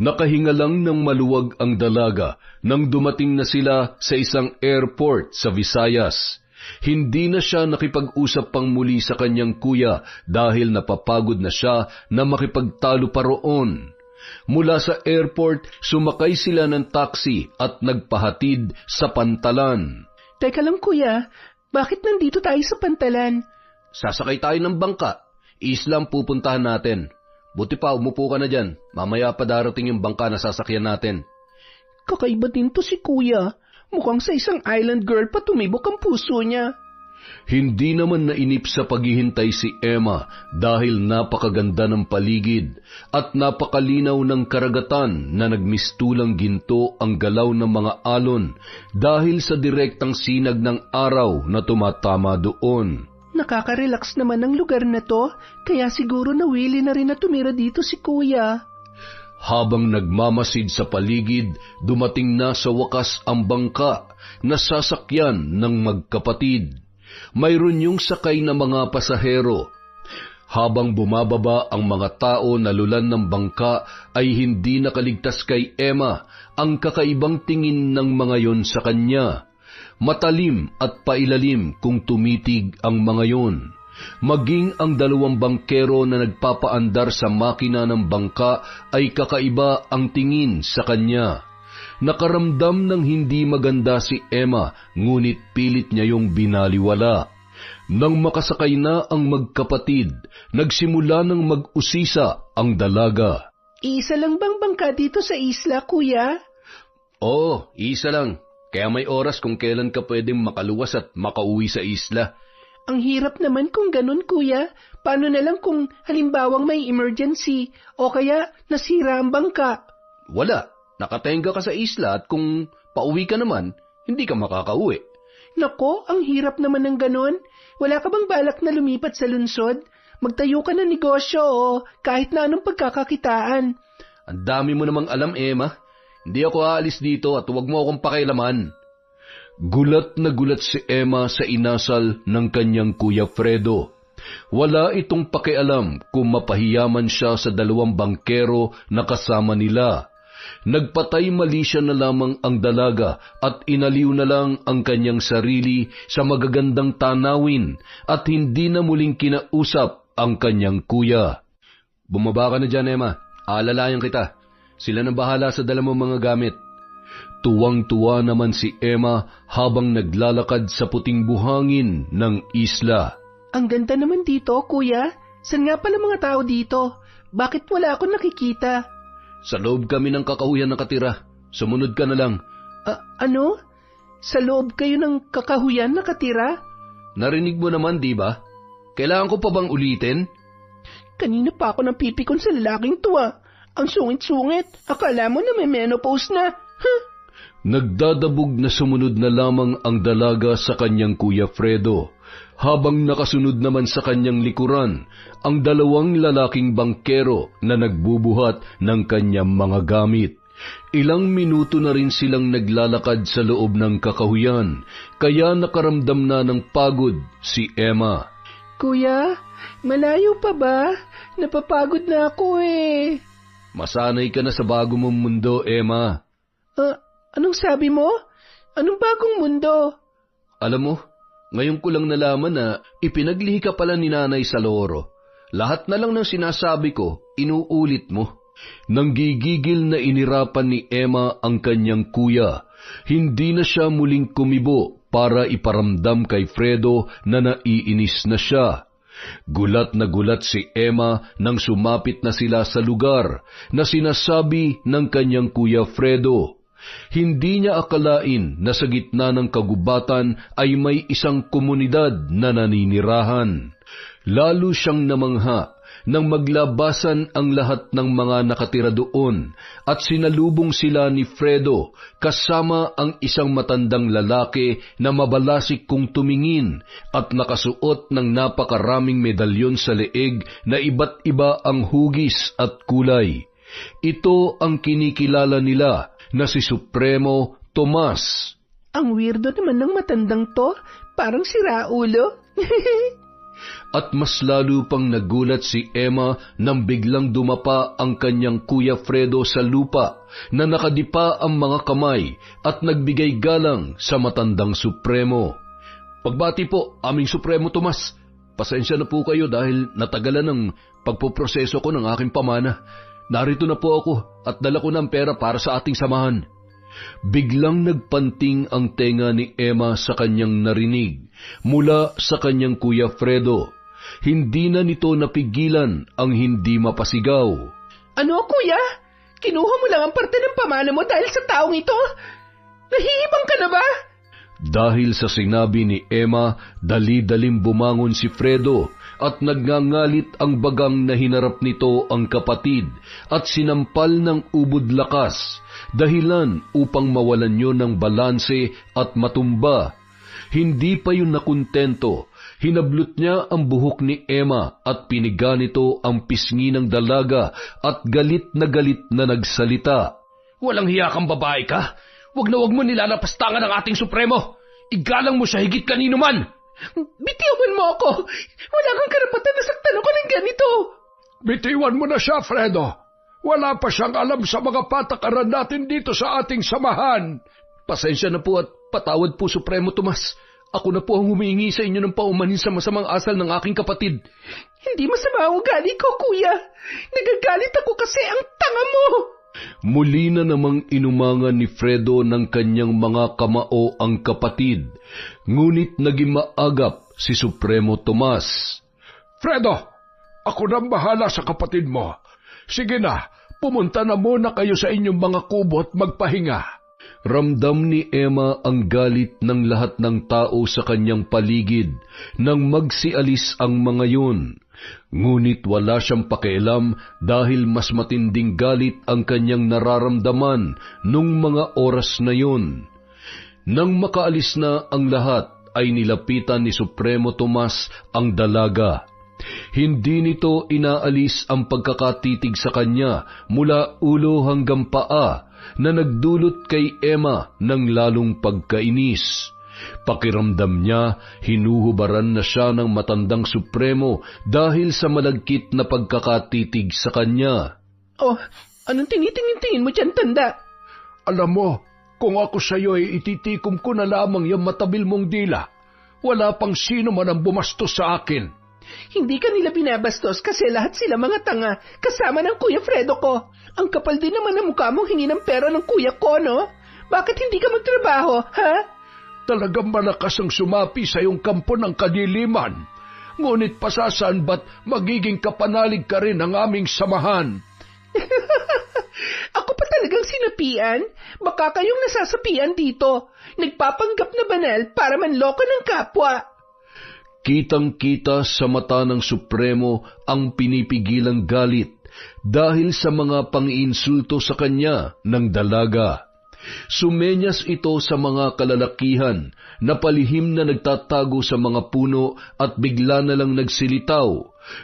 Nakahinga lang ng maluwag ang dalaga nang dumating na sila sa isang airport sa Visayas. Hindi na siya nakipag-usap pang muli sa kanyang kuya dahil napapagod na siya na makipagtalo pa roon. Mula sa airport, sumakay sila ng taxi at nagpahatid sa Pantalan. Teka lang, kuya, bakit nandito tayo sa Pantalan? Sasakay tayo ng bangka. Isla ang pupuntahan natin. Buti pa, umupo ka na dyan. Mamaya pa darating yung bangka na sasakyan natin. Kakaiba din to si kuya. Mukhang sa isang island girl pa tumibok ang puso niya. Hindi naman nainip sa paghihintay si Emma dahil napakaganda ng paligid at napakalinaw ng karagatan na nagmistulang ginto ang galaw ng mga alon dahil sa direktang sinag ng araw na tumatama doon. Nakaka-relax naman ang lugar na to, kaya siguro nawili na rin na tumira dito si kuya. Habang nagmamasid sa paligid, dumating na sa wakas ang bangka na sasakyan ng magkapatid. Mayroon yung sakay na mga pasahero. Habang bumababa ang mga tao na lulan ng bangka ay hindi nakaligtas kay Emma ang kakaibang tingin ng mga yon sa kanya. Matalim at pailalim kung tumitig ang mga yon. Maging ang 2 bangkero na nagpapaandar sa makina ng bangka ay kakaiba ang tingin sa kanya. Nakaramdam ng hindi maganda si Emma, ngunit pilit niya yung binaliwala. Nang makasakay na ang magkapatid, nagsimula ng mag-usisa ang dalaga. Isa lang bang bangka dito sa isla, kuya? Oo, isa lang. Kaya may oras kung kailan ka pwedeng makaluwas at makauwi sa isla. Ang hirap naman kung ganun, kuya. Paano na lang kung halimbawang may emergency o kaya nasira ang bangka? Wala. Nakatenga ka sa isla at kung pauwi ka naman, hindi ka makakauwi. Nako, ang hirap naman ng ganon. Wala ka bang balak na lumipat sa lungsod? Magtayo ka ng negosyo o kahit na anong pagkakakitaan. Ang dami mo namang alam, Emma. Hindi ako aalis dito at huwag mo akong pakialaman. Gulat na gulat si Emma sa inasal ng kanyang Kuya Fredo. Wala itong pakialam kung mapahiyaman siya sa 2 bangkero na kasama nila. Nagpatay mali siya na lamang ang dalaga at inaliw na lang ang kanyang sarili sa magagandang tanawin at hindi na muling kinausap ang kanyang kuya. Bumaba ka na dyan, Emma. Aalalayan kita. Sila na bahala sa dala mong mga gamit. Tuwang-tuwa naman si Emma habang naglalakad sa puting buhangin ng isla. Ang ganda naman dito, kuya. San nga pala mga tao dito? Bakit wala akong nakikita? Sa loob kami ng kakahuyan nakatira. Sumunod ka na lang. Ano? Sa loob kayo ng kakahuyan nakatira? Narinig mo naman, di ba? Kailangan ko pa bang ulitin? Kanina pa ako napipikon sa lalaking tuwa. Ang sungit-sungit. Akala mo na may menopause na. Huh? Nagdadabog na sumunod na lamang ang dalaga sa kanyang Kuya Fredo, habang nakasunod naman sa kanyang likuran ang dalawang lalaking bangkero na nagbubuhat ng kanyang mga gamit. Ilang minuto na rin silang naglalakad sa loob ng kakahuyan, kaya nakaramdam na ng pagod si Emma. Kuya, malayo pa ba? Napapagod na ako eh. Masanay ka na sa bago mong mundo, Emma. Anong sabi mo? Anong bagong mundo? Alam mo, ngayon ko lang nalaman na ipinaglihi ka pala ni Nanay sa loro. Lahat na lang ng sinasabi ko, inuulit mo. Nanggigigil na inirapan ni Emma ang kanyang kuya. Hindi na siya muling kumibo para iparamdam kay Fredo na naiinis na siya. Gulat na gulat si Emma nang sumapit na sila sa lugar na sinasabi ng kanyang Kuya Fredo. Hindi niya akalain na sa gitna ng kagubatan ay may isang komunidad na naninirahan. Lalo siyang namangha nang maglabasan ang lahat ng mga nakatira doon at sinalubong sila ni Fredo kasama ang isang matandang lalaki na mabalasik kung tumingin at nakasuot ng napakaraming medalyon sa leeg na iba't iba ang hugis at kulay. Ito ang kinikilala nila na si Supremo Tomas. Ang weirdo naman ng matandang to, parang si Raulo. At mas lalo pang nagulat si Emma nang biglang dumapa ang kanyang Kuya Fredo sa lupa na nakadipa ang mga kamay at nagbigay galang sa matandang Supremo. Pagbati po, aming Supremo Tomas. Pasensya na po kayo dahil natagalan ng pagpoproseso ko ng aking pamana. Narito na po ako at dala ko ng pera para sa ating samahan. Biglang nagpanting ang tenga ni Emma sa kanyang narinig mula sa kanyang Kuya Fredo. Hindi na nito napigilan ang hindi mapasigaw. Ano, kuya? Kinuha mo lang ang parte ng pamana mo dahil sa taong ito? Nahihibang ka na ba? Dahil sa sinabi ni Emma, dali-daling bumangon si Fredo at nagngangalit ang bagang na hinarap nito ang kapatid at sinampal ng ubod lakas, dahilan upang mawalan yon ng balanse at matumba. Hindi pa yun nakontento. Hinablot niya ang buhok ni Emma at piniga nito ang pisngi ng dalaga at galit na nagsalita. Walang hiya kang babae ka? Wag mo nilalapastangan ang ating Supremo. Igalang mo siya higit kanino man. Bitiwan mo ako. Wala kang karapatan na saktan ako ng ganito. Bitiwan mo na siya, Fredo. Wala pa siyang alam sa mga patakaran natin dito sa ating samahan. Pasensya na po at patawad po, Supremo Tomas. Ako na po ang humihingi sa inyo ng paumanhin sa masamang asal ng aking kapatid. Hindi masama ang ugali ko, kuya. Nagagalit ako kasi ang tanga mo. Muli na namang inumangan ni Fredo ng kanyang mga kamao ang kapatid, ngunit naging maagap si Supremo Tomas. Fredo, ako nang bahala sa kapatid mo. Sige na, pumunta na muna kayo sa inyong mga kubo at magpahinga. Ramdam ni Emma ang galit ng lahat ng tao sa kanyang paligid nang magsialis ang mga yun. Ngunit wala siyang pakialam dahil mas matinding galit ang kanyang nararamdaman nung mga oras na yun. Nang makaalis na ang lahat ay nilapitan ni Supremo Tomas ang dalaga. Hindi nito inaalis ang pagkakatitig sa kanya mula ulo hanggang paa na nagdulot kay Emma ng lalong pagkainis. Pakiramdam niya, hinuhubaran na siya ng matandang Supremo dahil sa malagkit na pagkakatitig sa kanya. Oh, Anong tinitingin-tingin mo dyan, tanda? Alam mo, kung ako sa'yo ay ititikom ko na lamang yung matabil mong dila. Wala pang sino man ang bumastos sa akin. Hindi ka nila binabastos kasi lahat sila mga tanga, kasama ng Kuya Fredo ko. Ang kapal din naman ng mukha mong hingi ng pera ng kuya ko, no? Bakit hindi ka magtrabaho, ha? Talagang malakas ang sumapi sa iyong kampo ng kadiliman. Ngunit pasasan ba't magiging kapanalig ka rin ng aming samahan? Ako pa talagang sinapian? Baka kayong nasasapian dito. Nagpapanggap na banal para manloko ng kapwa. Kitang-kita sa mata ng Supremo ang pinipigilang galit dahil sa mga pang-iinsulto sa kanya ng dalaga. Sumenyas ito sa mga kalalakihan na palihim na nagtatago sa mga puno at bigla na lang nagsilitaw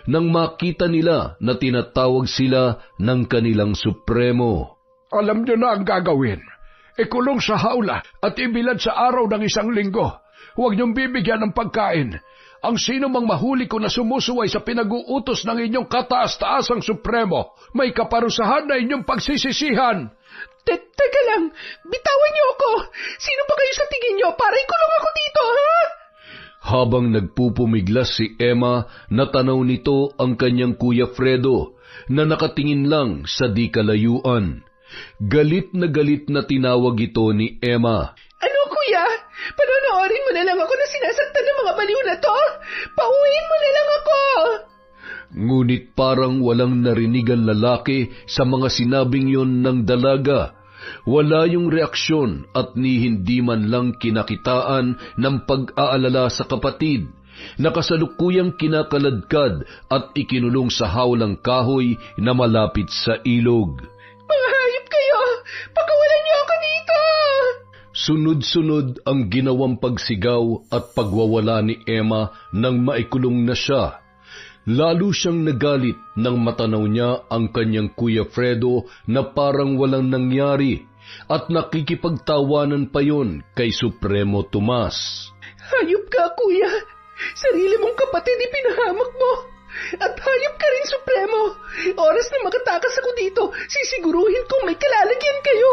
nang makita nila na tinatawag sila ng kanilang Supremo. Alam niyo na ang gagawin. Ikulong sa hawla at ibilad sa araw ng 1 linggo. Huwag niyong bibigyan ng pagkain. Ang sino mang mahuli ko na sumusuway sa pinag-uutos ng inyong kataas-taasang Supremo, may kaparusahan na inyong pagsisisihan. Teka lang, bitawan niyo ako. Sino ba kayo sa tingin niyo para ikulong ako dito, ha? Habang nagpupumiglas si Emma, natanaw nito ang kanyang Kuya Fredo na nakatingin lang sa di kalayuan. Galit na tinawag ito ni Emma. Ano, kuya? Panonoorin mo na lang ako na sinasaktan ng mga baliw na to? Pauwiin mo na lang ako! Ngunit parang walang narinig ang lalaki sa mga sinabing yon ng dalaga. Wala yung reaksyon at ni hindi man lang kinakitaan ng pag-aalala sa kapatid na kasalukuyang kinakaladkad at ikinulong sa hawlang kahoy na malapit sa ilog. Mga hayop kayo! Pakawalan niyo ako dito! Sunod-sunod ang ginawang pagsigaw at pagwawala ni Emma nang maikulong na siya. Lalo siyang nagalit nang matanaw niya ang kanyang Kuya Fredo na parang walang nangyari at nakikipagtawanan pa yon kay Supremo Tomas. Hayop ka, kuya! Sarili mong kapatid ipinahamak mo! At hayop ka rin, Supremo! Oras na makatakas ako dito, sisiguruhin kong may kalalagyan kayo!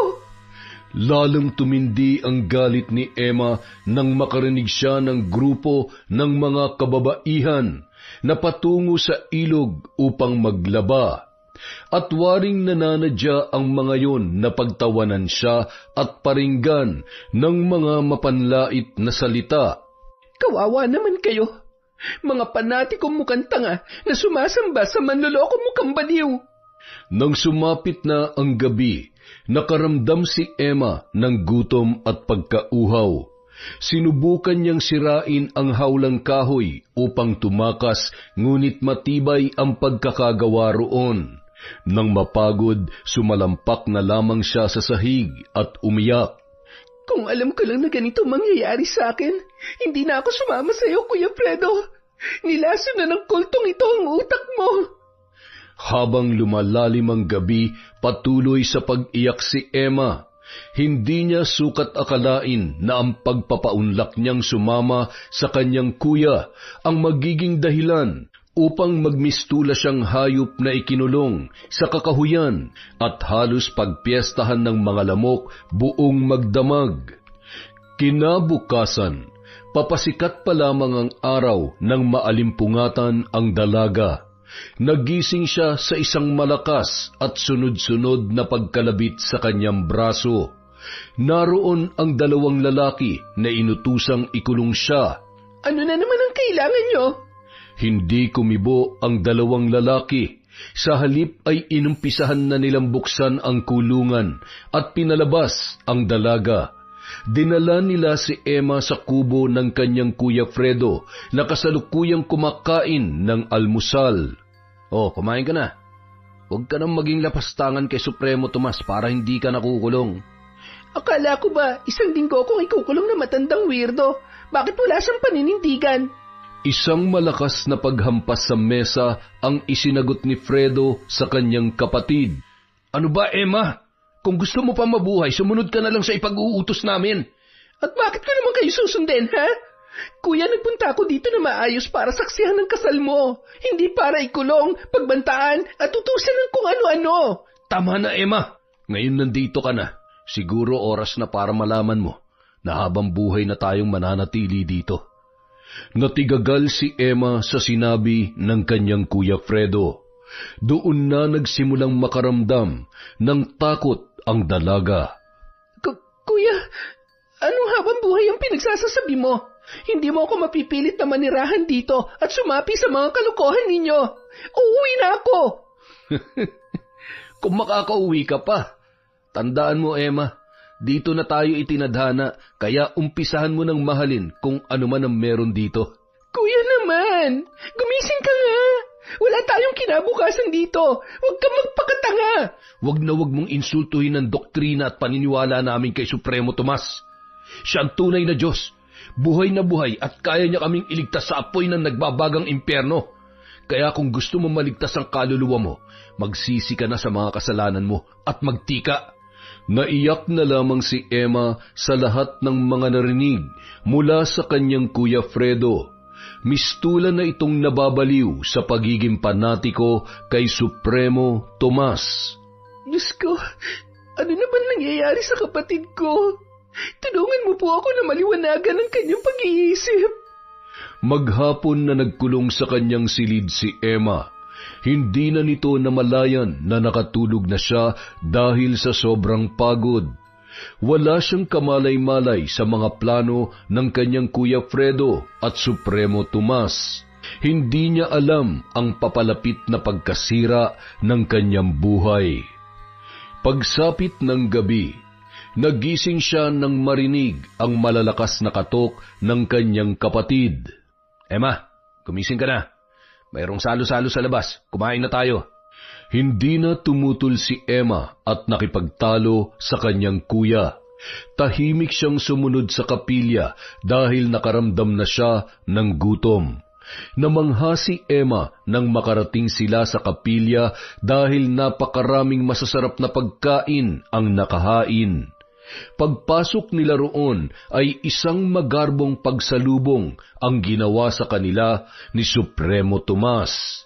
Lalong tumindi ang galit ni Emma nang makarinig siya ng grupo ng mga kababaihan na patungo sa ilog upang maglaba. At waring nananadya ang mga yon na pagtawanan siya at paringgan ng mga mapanlait na salita. Kawawa naman kayo! Mga panatikong mukhang tanga na sumasamba sa manloloko mukhang baliw! Nang sumapit na ang gabi, nakaramdam si Emma ng gutom at pagkauhaw. Sinubukan niyang sirain ang hawlang kahoy upang tumakas, ngunit matibay ang pagkakagawa roon. Nang mapagod, sumalampak na lamang siya sa sahig at umiyak. Kung alam ko lang na ganito mangyayari sa akin, hindi na ako sumama sa iyo, Kuya Fredo. Nilaso na ng kultong ito ang utak mo. Habang lumalalim ang gabi, patuloy sa pag-iyak si Emma. Hindi niya sukat akalain na ang pagpapaunlak niyang sumama sa kanyang kuya ang magiging dahilan upang magmistula siyang hayop na ikinulong sa kakahuyan at halos pagpiestahan ng mga lamok buong magdamag. Kinabukasan, papasikat pa lamang ang araw nang maalimpungatan ang dalaga. Nagising siya sa isang malakas at sunod-sunod na pagkalabit sa kanyang braso. Naroon ang 2 lalaki na inutusang ikulong siya. Ano na naman ang kailangan niyo? Hindi kumibo ang 2 lalaki. Sa halip ay inumpisahan na nilang buksan ang kulungan at pinalabas ang dalaga. Dinala nila si Emma sa kubo ng kanyang Kuya Fredo na kasalukuyang kumakain ng almusal. Oh, kumain ka na. Huwag ka nang maging lapastangan kay Supremo Tomas para hindi ka nakukulong. Akala ko ba 1 linggo akong ikukulong na matandang weirdo? Bakit wala siyang paninindigan? Isang malakas na paghampas sa mesa ang isinagot ni Fredo sa kanyang kapatid. Ano ba, Emma? Kung gusto mo pa mabuhay, sumunod ka na lang sa ipag-uutos namin. At bakit ko naman kayo susundin, ha? Kuya, nagpunta ako dito na maayos para saksihan ng kasal mo. Hindi para ikulong, pagbantaan at utusan ng kung ano-ano. Tama na, Emma. Ngayon nandito ka na. Siguro oras na para malaman mo na habang buhay na tayong mananatili dito. Natigagal si Emma sa sinabi ng kanyang Kuya Fredo. Doon na nagsimulang makaramdam ng takot ang dalaga. Kuya, anong habang buhay ang pinagsasasabi mo? Hindi mo ako mapipilit na manirahan dito at sumapi sa mga kalokohan ninyo. Uuwi na ako. Kung makakauwi ka pa. Tandaan mo, Emma, dito na tayo itinadhana, kaya umpisahan mo ng mahalin kung ano man ang meron dito. Kuya naman, gumising ka nga. Wala tayong kinabukasan dito. Huwag kang magpakatanga. Huwag na huwag mong insultuhin ang doktrina at paniniwala namin kay Supremo Tomas. Siya ang tunay na Diyos. Buhay na buhay at kaya niya kaming iligtas sa apoy ng nagbabagang impyerno. Kaya kung gusto mo maligtas ang kaluluwa mo, magsisi ka na sa mga kasalanan mo at magtika. Naiyak na lamang si Emma sa lahat ng mga narinig mula sa kanyang Kuya Fredo. Mistulan na itong nababaliw sa pagiging panatiko kay Supremo Tomas. Diyos ko, ano na ba nangyayari sa kapatid ko? Tulungan mo po ako na maliwanagan ang kanyang pag-iisip. Maghapon na nagkulong sa kanyang silid si Emma. Hindi na nito namalayan na nakatulog na siya dahil sa sobrang pagod. Wala siyang kamalay-malay sa mga plano ng kanyang Kuya Fredo at Supremo Tomas. Hindi niya alam ang papalapit na pagkasira ng kanyang buhay. Pagsapit ng gabi, nagising siya nang marinig ang malalakas na katok ng kanyang kapatid. Emma, gumising ka na. Mayroong salo-salo sa labas. Kumain na tayo. Hindi na tumutol si Emma at nakipagtalo sa kanyang kuya. Tahimik siyang sumunod sa kapilya dahil nakaramdam na siya ng gutom. Namangha si Emma nang makarating sila sa kapilya dahil napakaraming masasarap na pagkain ang nakahain. Pagpasok nila roon ay isang magarbong pagsalubong ang ginawa sa kanila ni Supremo Tomas.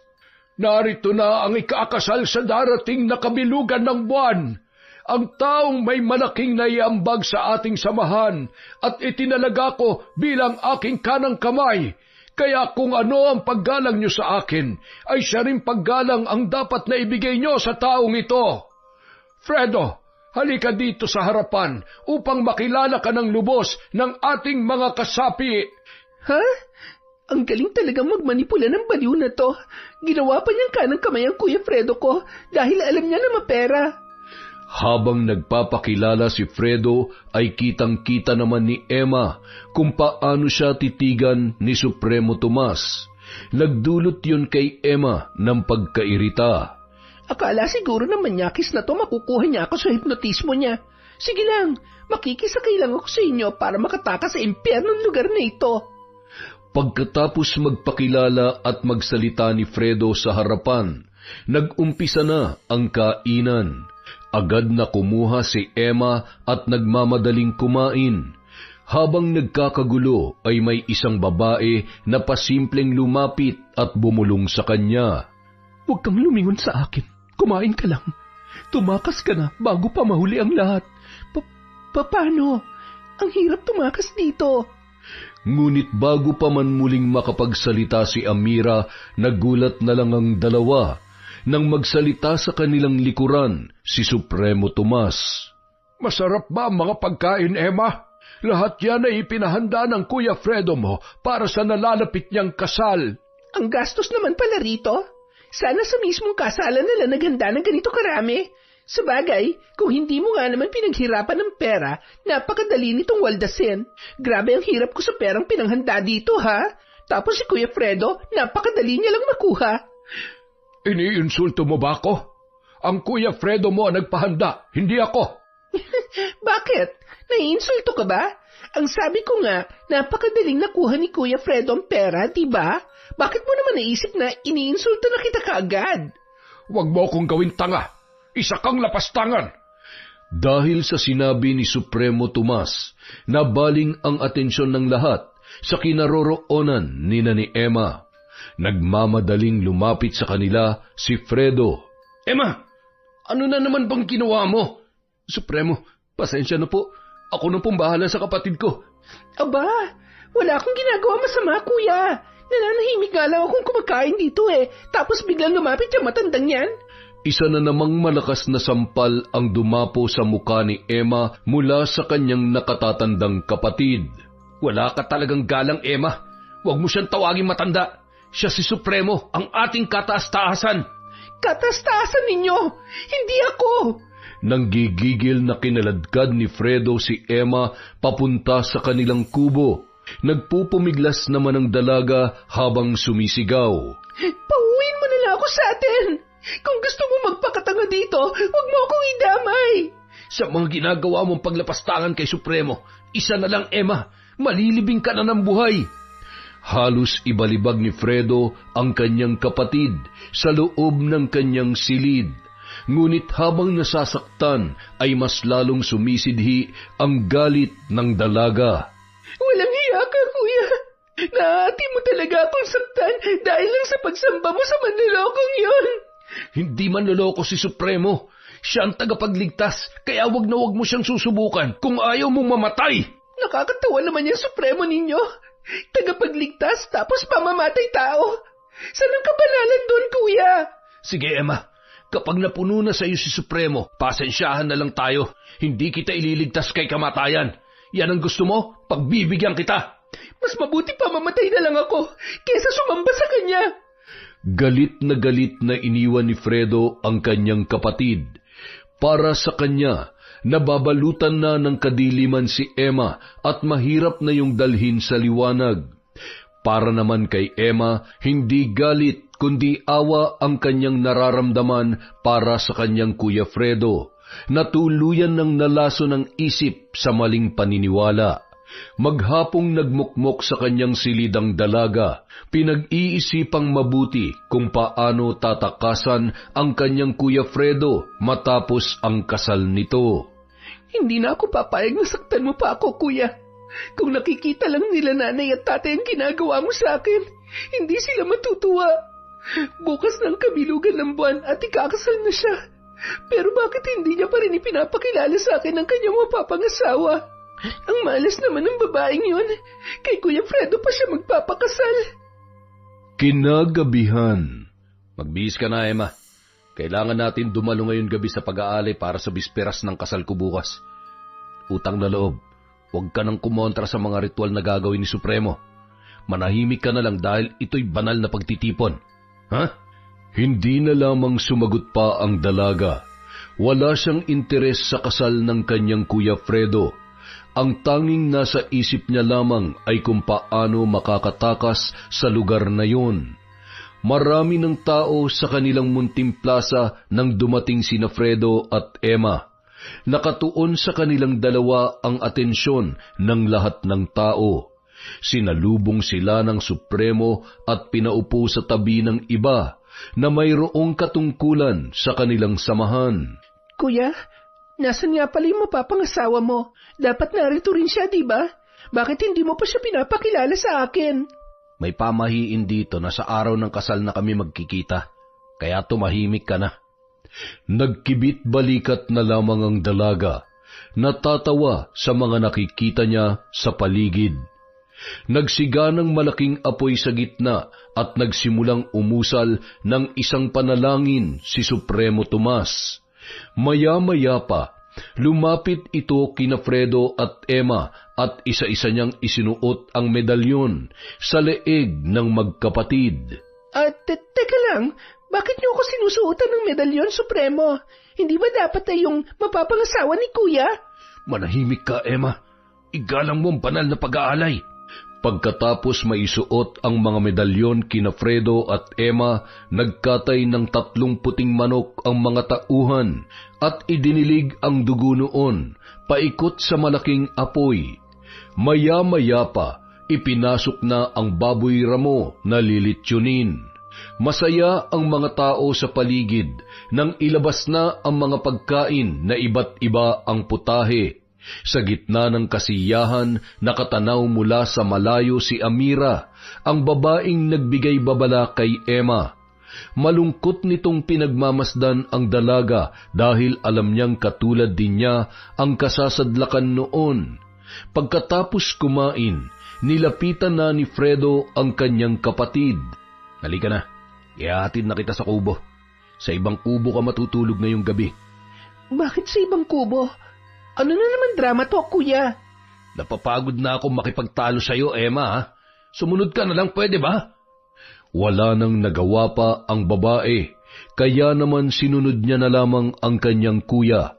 Narito na ang ikakasal sa darating na kabilugan ng buwan. Ang taong may malaking naiambag sa ating samahan at itinalaga ko bilang aking kanang kamay. Kaya kung ano ang paggalang niyo sa akin, ay siya rin paggalang ang dapat na ibigay niyo sa taong ito. Fredo, halika dito sa harapan upang makilala ka ng lubos ng ating mga kasapi. Ha? Ang galing talagang magmanipula ng baliw na to. Ginawa pa niyang kanang kamay ang Kuya Fredo ko dahil alam niya na mapera. Habang nagpapakilala si Fredo ay kitang-kita naman ni Emma kung paano siya titigan ni Supremo Tomas. Nagdulot yun kay Emma ng pagkairita. Akala siguro na manyakis na to makukuha niya ako sa hipnotismo niya. Sige lang, makikisakay lang ako sa inyo para makatakas sa impyernong lugar na ito. Pagkatapos magpakilala at magsalita ni Fredo sa harapan, nag-umpisa na ang kainan. Agad na kumuha si Emma at nagmamadaling kumain. Habang nagkakagulo ay may isang babae na pasimpleng lumapit at bumulong sa kanya. Huwag kang lumingon sa akin. Kumain ka lang. Tumakas ka na bago pa mahuli ang lahat. Paano? Ang hirap tumakas dito. Ngunit bago pa man muling makapagsalita si Amira, nagulat na lang ang dalawa nang magsalita sa kanilang likuran si Supremo Tomas. Masarap ba ang mga pagkain, Emma? Lahat yan ay ipinahanda ng Kuya Fredo mo para sa nalalapit niyang kasal. Ang gastos naman pala rito. Sana sa mismong kasalan nila naghanda ng ganito karami. Sabagay, kung hindi mo nga naman pinaghirapan ng pera, napakadali nitong waldasin. Grabe ang hirap ko sa perang pinanghanda dito, ha? Tapos si Kuya Fredo, napakadali niya lang makuha. Iniinsulto mo ba ako? Ang Kuya Fredo mo ang nagpahanda, hindi ako. Bakit? Naiinsulto ka ba? Ang sabi ko nga, napakadaling nakuha ni Kuya Fredo ang pera, diba? Bakit mo naman naisip na iniinsulto na kita kaagad? Huwag mo akong gawing tanga. Isa kang lapastangan. Dahil sa sinabi ni Supremo Tomas, nabaling ang atensyon ng lahat sa kinaroroonan ni Emma. Nagmamadaling lumapit sa kanila si Fredo. Emma, Ano na naman bang ginawa mo? Supremo, pasensya na po. Ako na pong bahala sa kapatid ko. Aba, wala akong ginagawa masama, kuya. Nananahimik nga lang akong kumakain dito Tapos biglang lumapit yung matandang yan. Isa na namang malakas na sampal ang dumapo sa mukha ni Emma mula sa kanyang nakatatandang kapatid. Wala ka talagang galang, Emma. Huwag mo siyang tawaging matanda. Siya si Supremo, ang ating kataas-taasan. Kataas-taasan ninyo, hindi ako. Nang gigigil na kinaladkad ni Fredo si Emma papunta sa kanilang kubo. Nagpupumiglas naman ang dalaga habang sumisigaw. Pauwiin mo na lang ako sa atin. Kung gusto mo magpakatanga dito, huwag mo akong idamay. Sa mga ginagawa mong paglapastangan kay Supremo, isa na lang, Emma, malilibing ka na ng buhay. Halos ibalibag ni Fredo ang kanyang kapatid sa loob ng kanyang silid. Ngunit habang nasasaktan ay mas lalong sumisidhi ang galit ng dalaga. Walang hiya ka, kuya. Naati mo talaga akong saktan dahil lang sa pagsamba mo sa manlolokong yun. Hindi manloloko si Supremo. Siya ang tagapagligtas, kaya wag na wag mo siyang susubukan kung ayaw mong mamatay. Nakakatawa naman yung Supremo ninyo. Tagapagligtas tapos pamamatay tao. Saan ang kabanalan doon, kuya? Sige, Emma. Kapag napuno na sa iyo si Supremo, pasensyahan na lang tayo. Hindi kita ililigtas kay kamatayan. Yan ang gusto mo? Pagbibigyan kita. Mas mabuti pa mamatay na lang ako kaysa sumamba sa kanya. Galit na iniwan ni Fredo ang kanyang kapatid. Para sa kanya, nababalutan na ng kadiliman si Emma at mahirap na yung dalhin sa liwanag. Para naman kay Emma, hindi galit kundi awa ang kanyang nararamdaman para sa kanyang Kuya Fredo, na tuluyan ng nalaso ng isip sa maling paniniwala. Maghapong nagmukmok sa kanyang silidang dalaga, pinag-iisipang mabuti kung paano tatakasan ang kanyang Kuya Fredo matapos ang kasal nito. Hindi na ako papayag na saktan mo pa ako, kuya. Kung nakikita lang nila nanay at tatay ang ginagawa mo sa akin, hindi sila matutuwa. Bukas ng kabilugan ng buwan at ikakasal na siya. Pero bakit hindi niya pa rin ipinapakilala sa akin ang kanyang mapapangasawa? Ang malas naman ng babaeng yun. Kay Kuya Fredo pa siya magpapakasal. Kinagabihan. Magbihis ka na, Emma. Kailangan natin dumalo ngayon gabi sa pag-aalay para sa bisperas ng kasal ko bukas. Utang na loob, huwag ka nang kumontra sa mga ritual na gagawin ni Supremo. Manahimik ka na lang dahil ito'y banal na pagtitipon. Ha? Hindi na lamang sumagot pa ang dalaga. Wala siyang interes sa kasal ng kanyang Kuya Fredo. Ang tanging nasa isip niya lamang ay kung paano makakatakas sa lugar na yun. Marami ng tao sa kanilang munting plaza nang dumating sina Fredo at Emma. Nakatuon sa kanilang dalawa ang atensyon ng lahat ng tao. Sinalubong sila ng Supremo at pinaupo sa tabi ng iba na mayroong katungkulan sa kanilang samahan. Kuya, nasan nga pala yung mapapangasawa mo? Dapat narito rin siya, di ba? Bakit hindi mo pa siya pinapakilala sa akin? May pamahiin dito na sa araw ng kasal na kami magkikita, kaya tumahimik ka na. Nagkibit balikat na lamang ang dalaga, natatawa sa mga nakikita niya sa paligid. Nagsiga ng malaking apoy sa gitna at nagsimulang umusal ng isang panalangin si Supremo Tomas. Maya-maya pa, lumapit ito kina Fredo at Emma at isa-isa niyang isinuot ang medalyon sa leeg ng magkapatid. Teka lang, bakit niyo ako sinusuotan ng medalyon, Supremo? Hindi ba dapat ay yung mapapangasawa ni Kuya? Manahimik ka, Emma. Igalang mo ang banal na pag-aalay. Pagkatapos maisuot ang mga medalyon kina Fredo at Emma, nagkatay ng 3 puting manok ang mga tauhan at idinilig ang dugo noon, paikot sa malaking apoy. Maya-maya pa, ipinasok na ang baboy ramo na lilitsyonin. Masaya ang mga tao sa paligid nang ilabas na ang mga pagkain na iba't iba ang putahe. Sa gitna ng kasiyahan, nakatanaw mula sa malayo si Amira, ang babaeng nagbigay babala kay Emma. Malungkot nitong pinagmamasdan ang dalaga dahil alam niyang katulad din niya ang kasasadlakan noon. Pagkatapos kumain, nilapitan na ni Fredo ang kanyang kapatid. Halika na, ihahatid na kita sa kubo. Sa ibang kubo ka matutulog ngayong gabi. Bakit sa ibang kubo? Ano na naman drama to, kuya? Napapagod na akong makipagtalo sa'yo, Emma, ha? Sumunod ka na lang, pwede ba? Wala nang nagawa pa ang babae, kaya naman sinunod niya na lamang ang kanyang kuya.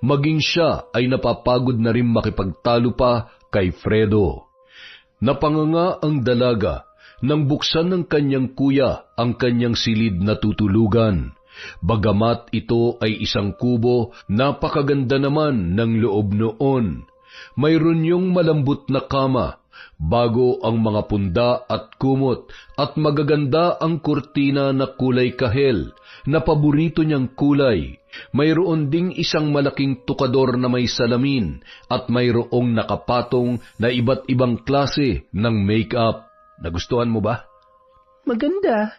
Maging siya ay napapagod na rin makipagtalo pa kay Fredo. Napanganga ang dalaga nang buksan ng kanyang kuya ang kanyang silid na tutulugan. Bagamat ito ay isang kubo, napakaganda naman ng loob noon. Mayroon yung malambot na kama, bago ang mga punda at kumot, at magaganda ang kurtina na kulay kahel, na paborito niyang kulay. Mayroon ding isang malaking tukador na may salamin, at mayroong nakapatong na iba't ibang klase ng make-up. Nagustuhan mo ba? Maganda.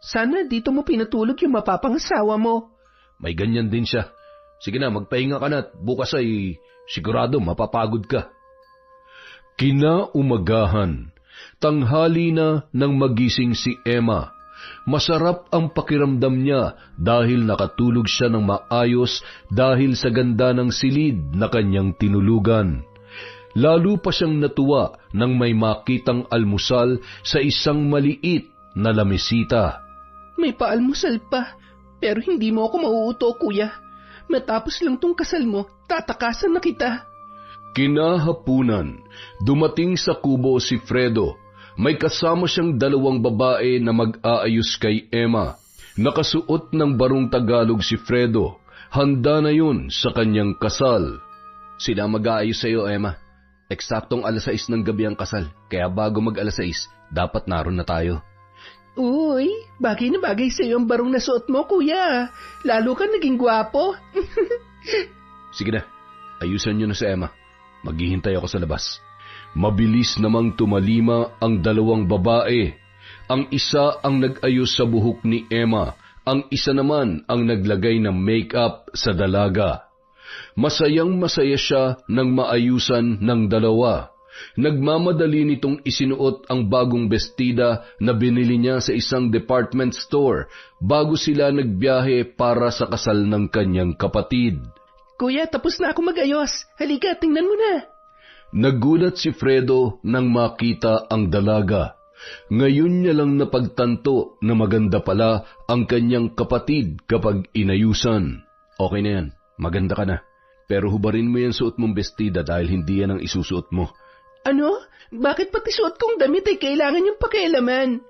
Sana dito mo pinatulog yung mapapangasawa mo. May ganyan din siya. Sige na, magpahinga ka na at bukas ay sigurado mapapagod ka. Kinaumagahan, tanghali na nang magising si Emma. Masarap ang pakiramdam niya dahil nakatulog siya ng maayos dahil sa ganda ng silid na kanyang tinulugan. Lalo pa siyang natuwa nang may makitang almusal sa isang maliit na lamesita. May paalmusal pa, pero hindi mo ako mauuto, kuya. Matapos lang tong kasal mo, tatakasan na kita. Kinahapunan, dumating sa kubo si Fredo. May kasama siyang dalawang babae na mag-aayos kay Emma. Nakasuot ng barong Tagalog si Fredo. Handa na yun sa kanyang kasal. Sila mag-aayos sa iyo, Emma. Eksaktong 6:00 ng gabi ang kasal, kaya bago mag-6:00, dapat naroon na tayo. Uy, bagay na bagay sa iyo ang barong na suot mo, kuya. Lalo ka naging gwapo. Sige na, ayusan niyo na si Emma. Maghihintay ako sa labas. Mabilis namang tumalima ang dalawang babae. Ang isa ang nag-ayos sa buhok ni Emma, ang isa naman ang naglagay ng make-up sa dalaga. Masayang masaya siya nang maayusan ng dalawa. Nagmamadali nitong isinuot ang bagong bestida na binili niya sa isang department store bago sila nagbiyahe para sa kasal ng kanyang kapatid. Kuya, tapos na ako mag-ayos. Halika, tingnan mo na. Nagulat si Fredo nang makita ang dalaga. Ngayon niya lang napagtanto na maganda pala ang kanyang kapatid kapag inayusan. Okay na yan, maganda ka na. Pero hubarin mo yan suot mong bestida dahil hindi yan ang isusuot mo. Ano? Bakit pati suot kong damit ay kailangan yung pakialaman?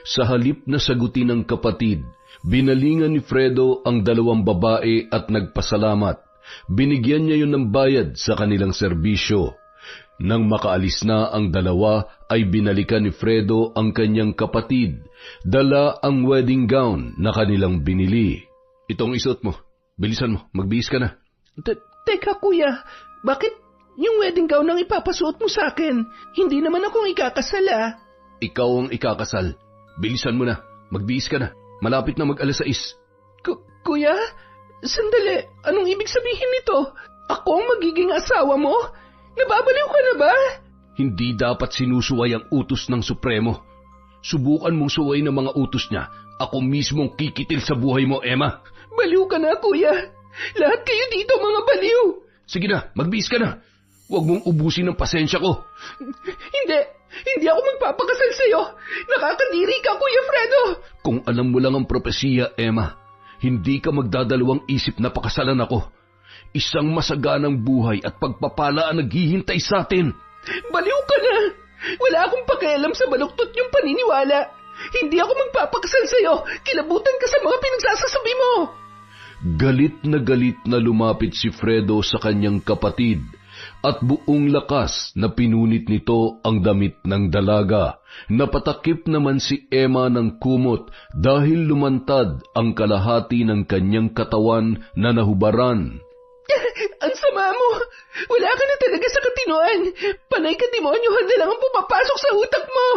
Sa halip na sagutin ng kapatid, binalingan ni Fredo ang dalawang babae at nagpasalamat. Binigyan niya yun ng bayad sa kanilang serbisyo. Nang makaalis na ang dalawa, ay binalikan ni Fredo ang kanyang kapatid. Dala ang wedding gown na kanilang binili. Itong isuot mo. Bilisan mo, magbihis ka na. Teka kuya, bakit yung wedding gown ang ipapasuot mo sa akin? Hindi naman akong ikakasal ah. Ikaw ang ikakasal. Bilisan mo na, magbihis ka na. Malapit na mag-6:00. Kuya, sandali, anong ibig sabihin nito? Ako ang magiging asawa mo? Nababaliw ka na ba? Hindi dapat sinusuway ang utos ng Supremo. Subukan mong suway ng mga utos niya. Ako mismong kikitil sa buhay mo, Emma. Baliw ka na, kuya. Lahat kayo dito mga baliw. Sige na, magbihis ka na. Huwag mong ubusin ang pasensya ko. Hindi ako magpapakasal sa'yo. Nakakadiri ka, Kuya Fredo. Kung alam mo lang ang propesiya, Emma, hindi ka magdadalawang isip na pakasalan ako. Isang masaganang buhay at pagpapala ang naghihintay sa atin. Baliw ka na. Wala akong pakialam sa baluktot niyong paniniwala. Hindi ako magpapakasal sa'yo. Kilabutan ka sa mga pinagsasasabi mo. Galit na lumapit si Fredo sa kanyang kapatid at buong lakas na pinunit nito ang damit ng dalaga. Napatakip naman si Emma ng kumot dahil lumantad ang kalahati ng kanyang katawan na nahubaran. Ang sama mo! Wala ka na talaga sa katinoan! Panay ka demonyohan na lang ang pumapasok sa utak mo!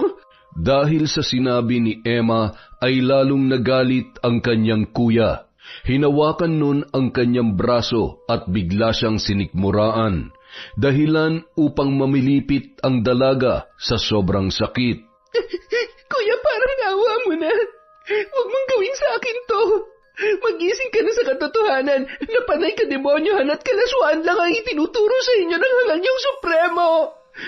Dahil sa sinabi ni Emma ay lalong nagalit ang kanyang kuya. Hinawakan nun ang kanyang braso at bigla siyang sinikmuraan, dahilan upang mamilipit ang dalaga sa sobrang sakit. Kuya, parang awa mo na. Huwag mong gawin sa akin to. Magising ka na sa katotohanan na panay kademonyohan at kalaswaan lang ang itinuturo sa inyo ng hangal niyong Supremo.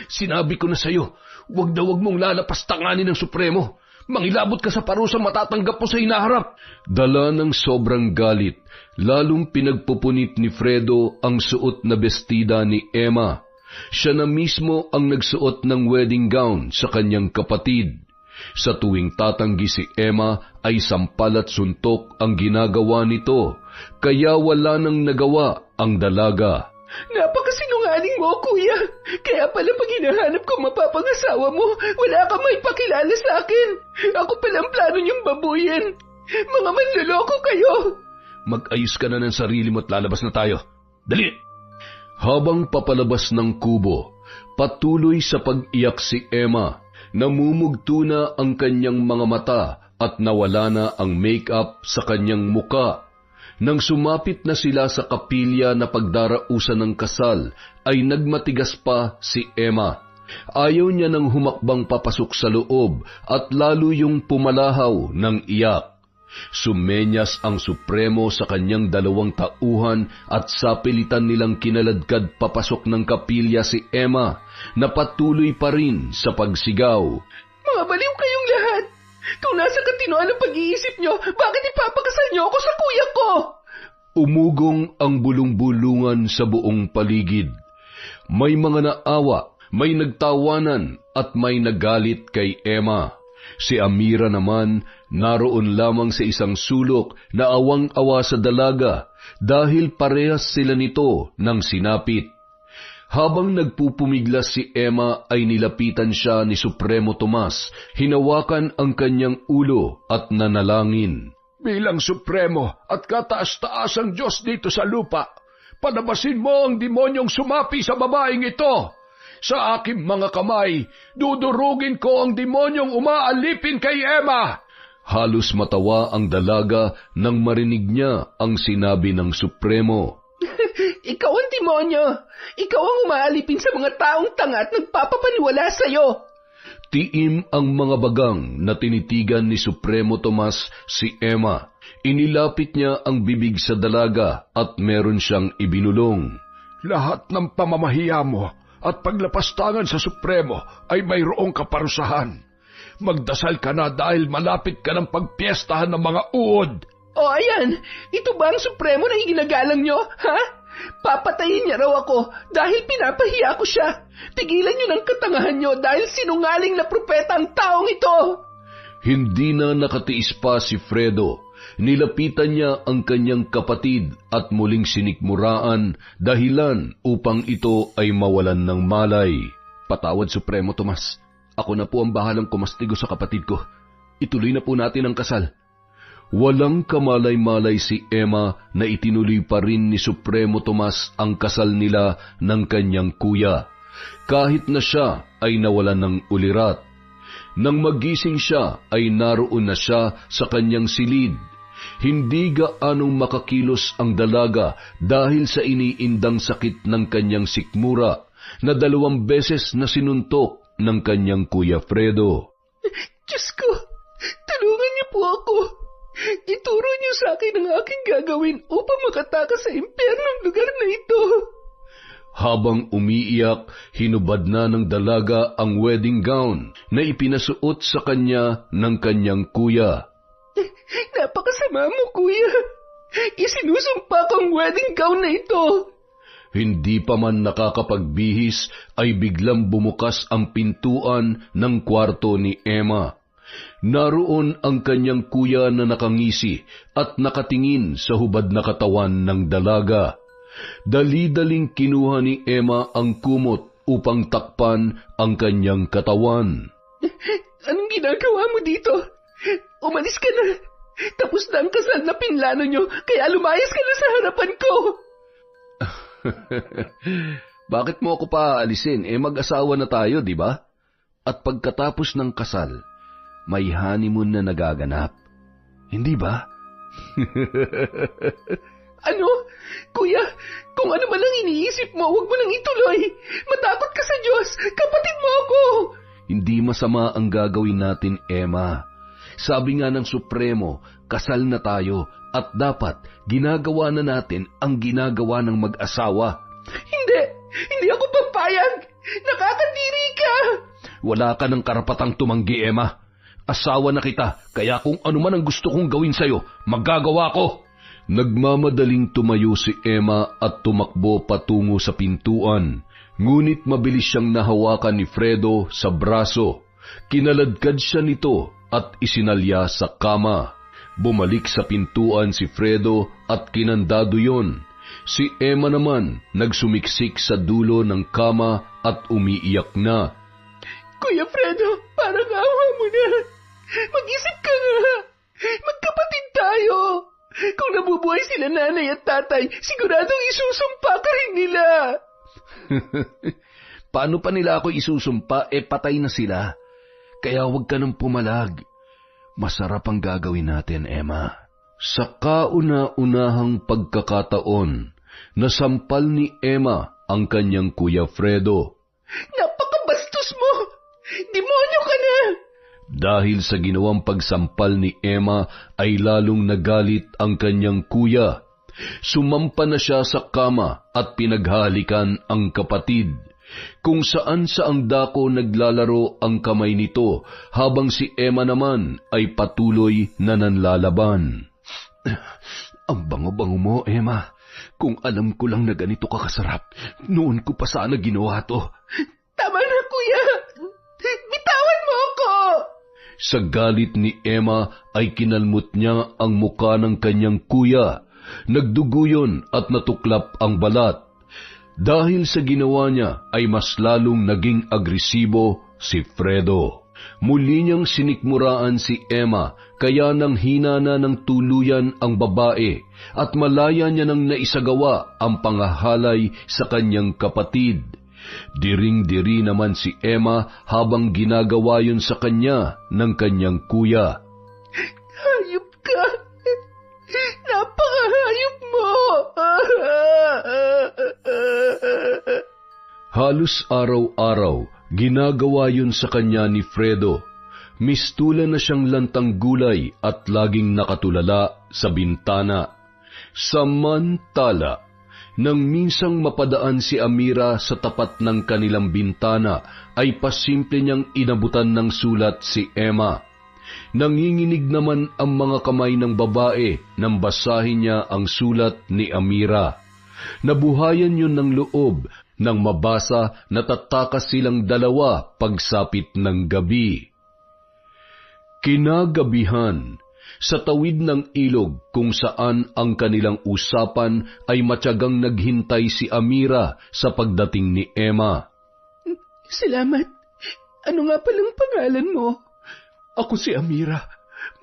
Sinabi ko na sa'yo, huwag mong lalapastanganin ng Supremo. Mangilabot ka sa parusang matatanggap mo sa hinaharap. Dala ng sobrang galit, lalong pinagpupunit ni Fredo ang suot na bestida ni Emma. Siya na mismo ang nagsuot ng wedding gown sa kanyang kapatid. Sa tuwing tatanggi si Emma ay sampal at suntok ang ginagawa nito, kaya wala nang nagawa ang dalaga. Napakasinungaling mo, kuya. Kaya pala pag hinahanap ko mapapangasawa mo, wala ka may pakilala sa akin. Ako palang plano niyong babuyin. Mga manloloko kayo. Mag-ayos ka na ng sarili mo at lalabas na tayo. Dali! Habang papalabas ng kubo, patuloy sa pag-iyak si Emma. Namumugto na ang kanyang mga mata at nawala na ang make-up sa kanyang muka. Nang sumapit na sila sa kapilya na pagdarausan ng kasal, ay nagmatigas pa si Emma. Ayaw niya nang humakbang papasok sa loob at lalo yung pumalahaw ng iyak. Sumenyas ang Supremo sa kanyang 2 tauhan at sapilitan nilang kinaladkad papasok ng kapilya si Emma na patuloy pa rin sa pagsigaw. Mga baliw kayong lahat! Kung nasa katinoan ang pag-iisip nyo, bakit ipapakasal nyo ako sa kuya ko? Umugong ang bulong-bulungan sa buong paligid. May mga naawa, may nagtawanan at may nagalit kay Emma. Si Amira naman naroon lamang sa isang sulok na awang-awa sa dalaga dahil parehas sila nito ng sinapit. Habang nagpupumiglas si Emma ay nilapitan siya ni Supremo Tomas, hinawakan ang kanyang ulo at nanalangin. Bilang Supremo at kataas-taasang Diyos dito sa lupa, panabasin mo ang demonyong sumapi sa babaeng ito. Sa aking mga kamay, dudurugin ko ang demonyong umaalipin kay Emma. Halos matawa ang dalaga nang marinig niya ang sinabi ng Supremo. Ikaw ang demonyo! Ikaw ang umaalipin sa mga taong tanga at nagpapapaniwala sa'yo! Tiim ang mga bagang na tinitigan ni Supremo Tomas si Emma. Inilapit niya ang bibig sa dalaga at meron siyang ibinulong. Lahat ng pamamahiya mo at paglapastangan sa Supremo ay mayroong kaparusahan. Magdasal ka na dahil malapit ka ng pagpiestahan ng mga uod. O ayan, ito ba ang Supremo na iginagalang nyo, ha? Papatayin niya raw ako dahil pinapahiya ko siya. Tigilan niyo ng katangahan niyo dahil sinungaling na propeta ang taong ito. Hindi na nakatiis pa si Fredo. Nilapitan niya ang kanyang kapatid at muling sinikmuraan dahilan upang ito ay mawalan ng malay. Patawad, Supremo Tomas. Ako na po ang bahalang kumastigo sa kapatid ko. Ituloy na po natin ang kasal. Walang kamalay-malay si Emma na itinuloy pa rin ni Supremo Tomas ang kasal nila ng kanyang kuya, kahit na siya ay nawalan ng ulirat. Nang magising siya ay naroon na siya sa kanyang silid. Hindi gaanong makakilos ang dalaga dahil sa iniindang sakit ng kanyang sikmura na 2 beses na sinuntok ng kanyang kuya Fredo. Diyos ko, tulungan niyo po ako. Ituro niyo sa akin ang aking gagawin upang makatakas sa impyernong lugar na ito. Habang umiiyak, hinubad na ng dalaga ang wedding gown na ipinasuot sa kanya ng kanyang kuya. Napakasama mo, kuya. Isinusumpa kang wedding gown na ito. Hindi pa man nakakapagbihis ay biglang bumukas ang pintuan ng kwarto ni Emma. Naroon ang kanyang kuya na nakangisi at nakatingin sa hubad na katawan ng dalaga. Dali-daling kinuha ni Emma ang kumot upang takpan ang kanyang katawan. Anong ginagawa mo dito? Umalis ka na. Tapos na ang kasal na pinlano nyo, kaya lumayas ka na sa harapan ko. Bakit mo ako pa alisin? Mag-asawa na tayo, di ba? At pagkatapos ng kasal, may honeymoon na nagaganap. Hindi ba? Ano? Kuya, kung ano man ang iniisip mo, huwag mo nang ituloy. Matakot ka sa Diyos. Kapatid mo ako. Hindi masama ang gagawin natin, Emma. Sabi nga ng Supremo, kasal na tayo at dapat ginagawa na natin ang ginagawa ng mag-asawa. Hindi ako papayag. Nakakadiri ka. Wala ka ng karapatang tumanggi, Emma. Asawa na kita, kaya kung ano man ang gusto kong gawin sa'yo, magagawa ko. Nagmamadaling tumayo si Emma at tumakbo patungo sa pintuan. Ngunit mabilis siyang nahawakan ni Fredo sa braso. Kinaladkad siya nito at isinalya sa kama. Bumalik sa pintuan si Fredo at kinandado yon. Si Emma naman nagsumiksik sa dulo ng kama at umiiyak na. Kuya Fredo, parang awa mo na. Mag-isip ka nga. Magkapatid tayo. Kung nabubuhay sila nanay at tatay, siguradong isusumpa ka rin nila. Paano pa nila ako isusumpa? Patay na sila. Kaya huwag ka nang pumalag. Masarap ang gagawin natin, Emma. Sa kauna-unahang pagkakataon, nasampal ni Emma ang kanyang Kuya Fredo. Napakabastos mo! Demonyo ka na! Dahil sa ginawang pagsampal ni Emma ay lalong nagalit ang kanyang kuya. Sumampa na siya sa kama at pinaghalikan ang kapatid. Kung saan-saang dako naglalaro ang kamay nito habang si Emma naman ay patuloy na nanlalaban. Ang bango-bango mo, Emma. Kung alam ko lang na ganito ka kasarap, noon ko pa sana ginawa to. Tama na, kuya! Bitawan mo ako! Sa galit ni Emma ay kinalmot niya ang muka ng kanyang kuya. Nagdugo yun at natuklap ang balat. Dahil sa ginawa niya ay mas lalong naging agresibo si Fredo. Muli niyang sinikmuraan si Emma kaya nang hina na ng tuluyan ang babae at malaya niya nang naisagawa ang pangahalay sa kanyang kapatid. Diring-diri naman si Emma habang ginagawa yun sa kanya ng kanyang kuya. Hayop ka! Napakahayop mo! Halos araw-araw, ginagawa yun sa kanya ni Fredo. Mistulan na siyang lantang gulay at laging nakatulala sa bintana. Samantala, nang minsang mapadaan si Amira sa tapat ng kanilang bintana, ay pasimple niyang inabutan ng sulat si Emma. Nanginginig naman ang mga kamay ng babae nang basahin niya ang sulat ni Amira. Nabuhayan yun ng loob nang mabasa na tatakas silang dalawa pagsapit ng gabi. Kinagabihan, sa tawid ng ilog kung saan ang kanilang usapan ay matyagang naghintay si Amira sa pagdating ni Emma. Salamat. Ano nga palang pangalan mo? Ako si Amira.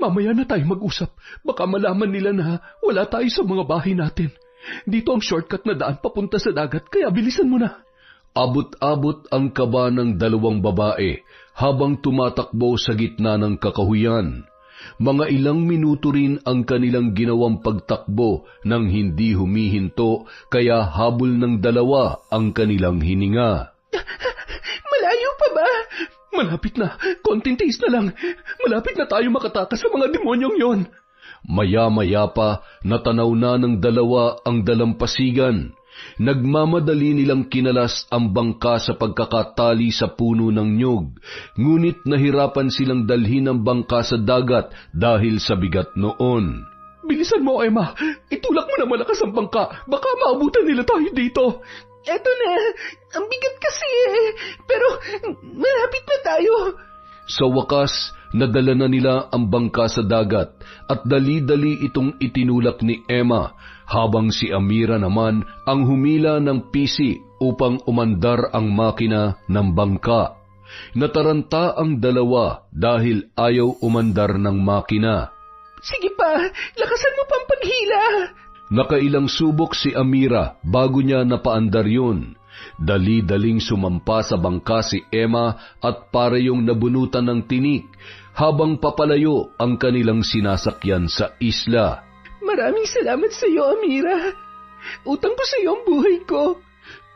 Mamaya na tayo mag-usap. Baka malaman nila na wala tayo sa mga bahay natin. Dito ang shortcut na daan papunta sa dagat, kaya bilisan mo na. Abot-abot ang kaba ng dalawang babae habang tumatakbo sa gitna ng kakahuyan. Mga ilang minuto rin ang kanilang ginawang pagtakbo nang hindi humihinto, kaya habol ng dalawa ang kanilang hininga. Malayo pa ba? Malapit na. Konting tiis na lang. Malapit na tayo makatakas sa mga demonyong yon. Maya-maya pa, natanaw na ng dalawa ang dalampasigan. Nagmamadali nilang kinalas ang bangka sa pagkakatali sa puno ng nyug, ngunit nahirapan silang dalhin ang bangka sa dagat dahil sa bigat noon. Bilisan mo, Emma. Itulak mo na malakas ang bangka. Baka maabutan nila tayo dito. Eto na. Ang bigat kasi Pero malapit na tayo. Sa wakas, nadala na nila ang bangka sa dagat at dali-dali itong itinulak ni Emma, habang si Amira naman ang humila ng pisi upang umandar ang makina ng bangka. Nataranta ang dalawa dahil ayaw umandar ng makina. Sige pa, lakasan mo pang paghila. Nakailang subok si Amira bago niya napaandar yun. Dali-daling sumampa sa bangka si Emma at parehong nabunutan ng tinik habang papalayo ang kanilang sinasakyan sa isla. Maraming salamat sa iyo, Amira. Utang ko sa iyo ang buhay ko.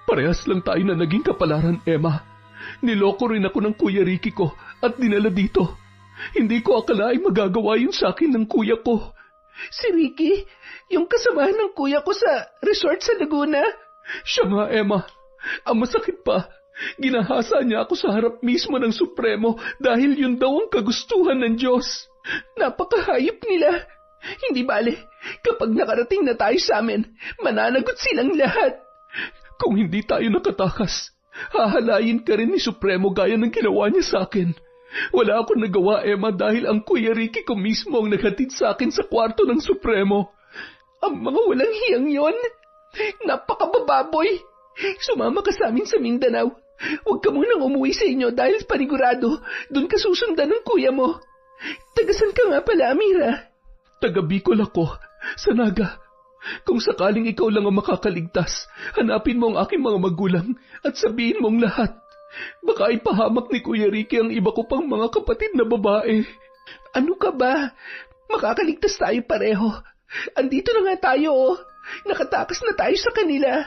Parehas lang tayo na naging kapalaran, Emma. Niloko rin ako ng Kuya Ricky ko at dinala dito. Hindi ko akalaing magagawa yun sa akin ng kuya ko. Si Ricky, yung kasamahan ng kuya ko sa resort sa Laguna. Siya nga, Emma. Ang masakit pa, ginahasa niya ako sa harap mismo ng Supremo dahil yun daw ang kagustuhan ng Diyos. Napakahayop nila. Hindi bale, kapag nakarating na tayo sa amin, mananagot silang lahat. Kung hindi tayo nakatakas, hahalayin ka rin ni Supremo gaya ng ginawa niya sa akin. Wala akong nagawa, Emma, dahil ang Kuya Ricky ko mismo ang naghatid sa akin sa kwarto ng Supremo. Ang mga walang hiyang yon, napakabababoy. Sumama ka sa amin sa Mindanao. Huwag ka munang umuwi sa inyo dahil panigurado, doon ka susundan ng kuya mo. Tagasan ka nga pala, Amira? Taga Bicol ako, sa Naga. Kung sakaling ikaw lang ang makakaligtas, hanapin mo ang aking mga magulang at sabihin mong lahat. Baka ipahamak ni Kuya Ricky ang iba ko pang mga kapatid na babae. Ano ka ba? Makakaligtas tayo pareho. Andito na nga tayo, oh. Nakatakas na tayo sa kanila.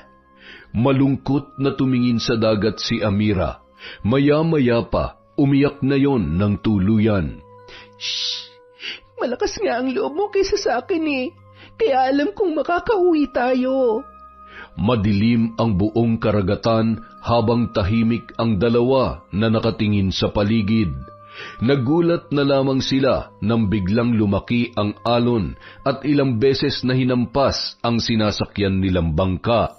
Malungkot na tumingin sa dagat si Amira. Maya-maya pa, umiyak na yon ng tuluyan. Shh! Malakas nga ang loob mo kaysa sa akin eh. Kaya alam kong makakauwi tayo. Madilim ang buong karagatan habang tahimik ang dalawa na nakatingin sa paligid. Nagulat na lamang sila nang biglang lumaki ang alon at ilang beses na hinampas ang sinasakyan nilang bangka.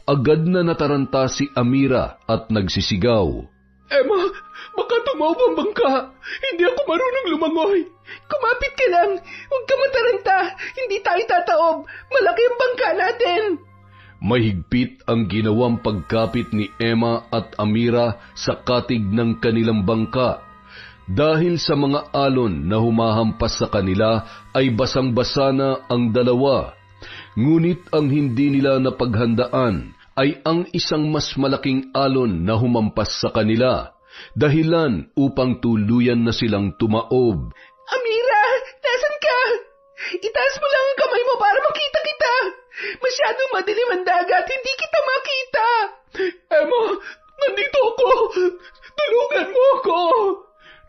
Agad na nataranta si Amira at nagsisigaw. Emma, baka tumaob ang bangka. Hindi ako marunong lumangoy. Kumapit ka lang. Huwag ka mataranta. Hindi tayo tataob. Malaki ang bangka natin. Mahigpit ang ginawang pagkapit ni Emma at Amira sa katig ng kanilang bangka. Dahil sa mga alon na humahampas sa kanila ay basang-basa na ang dalawa. Ngunit ang hindi nila napaghandaan ay ang isang mas malaking alon na humampas sa kanila, dahilan upang tuluyan na silang tumaob. Amira, nasan ka? Itaas mo lang ang kamay mo para makita kita. Masyadong madilim ang dagat, hindi kita makita. Emma, nandito ako. Tulungan mo ako.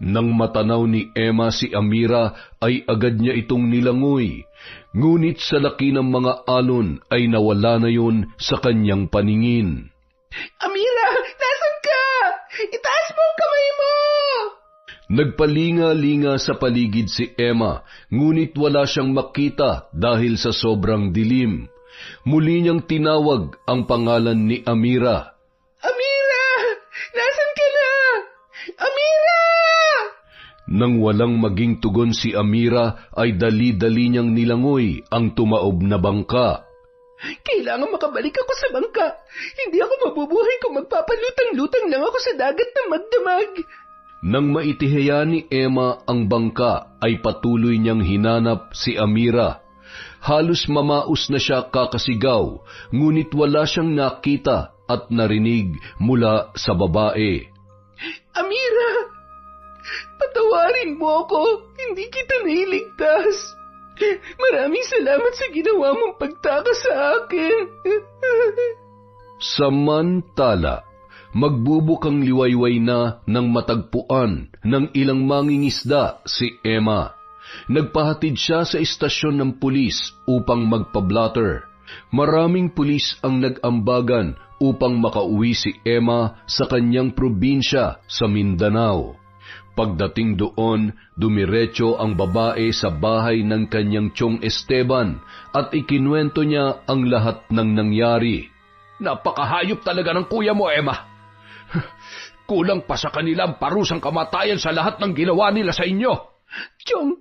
Nang matanaw ni Emma si Amira ay agad niya itong nilangoy. Ngunit sa laki ng mga alon ay nawala na yon sa kanyang paningin. Amira, nasan ka? Itaas mo ang kamay mo! Nagpalinga-linga sa paligid si Emma, ngunit wala siyang makita dahil sa sobrang dilim. Muli niyang tinawag ang pangalan ni Amira. Amira! Nasan ka na? Amira! Nang walang maging tugon si Amira ay dali-dali niyang nilangoy ang tumaob na bangka. Kailangan makabalik ako sa bangka. Hindi ako mabubuhay kung magpapalutang-lutang lang ako sa dagat na magdamag. Nang maitihaya ni Emma ang bangka ay patuloy niyang hinanap si Amira. Halos mamaos na siya kakasigaw, ngunit wala siyang nakita at narinig mula sa babae. Amira! Patawarin mo ako. Hindi kita nailigtas. Maraming salamat sa ginawa mong pagtakas sa akin. Samantala, magbubukang liwayway na ng matagpuan ng ilang mangingisda si Emma. Nagpahatid siya sa istasyon ng pulis upang magpa-blotter. Maraming pulis ang nag-ambagan upang makauwi si Emma sa kanyang probinsya sa Mindanao. Pagdating doon, dumiretso ang babae sa bahay ng kanyang tiyong Esteban at ikinuwento niya ang lahat ng nangyari. Napakahayop talaga ng kuya mo, Emma. Kulang pa sa kanilang parusang kamatayan sa lahat ng ginawa nila sa inyo. Tiyong,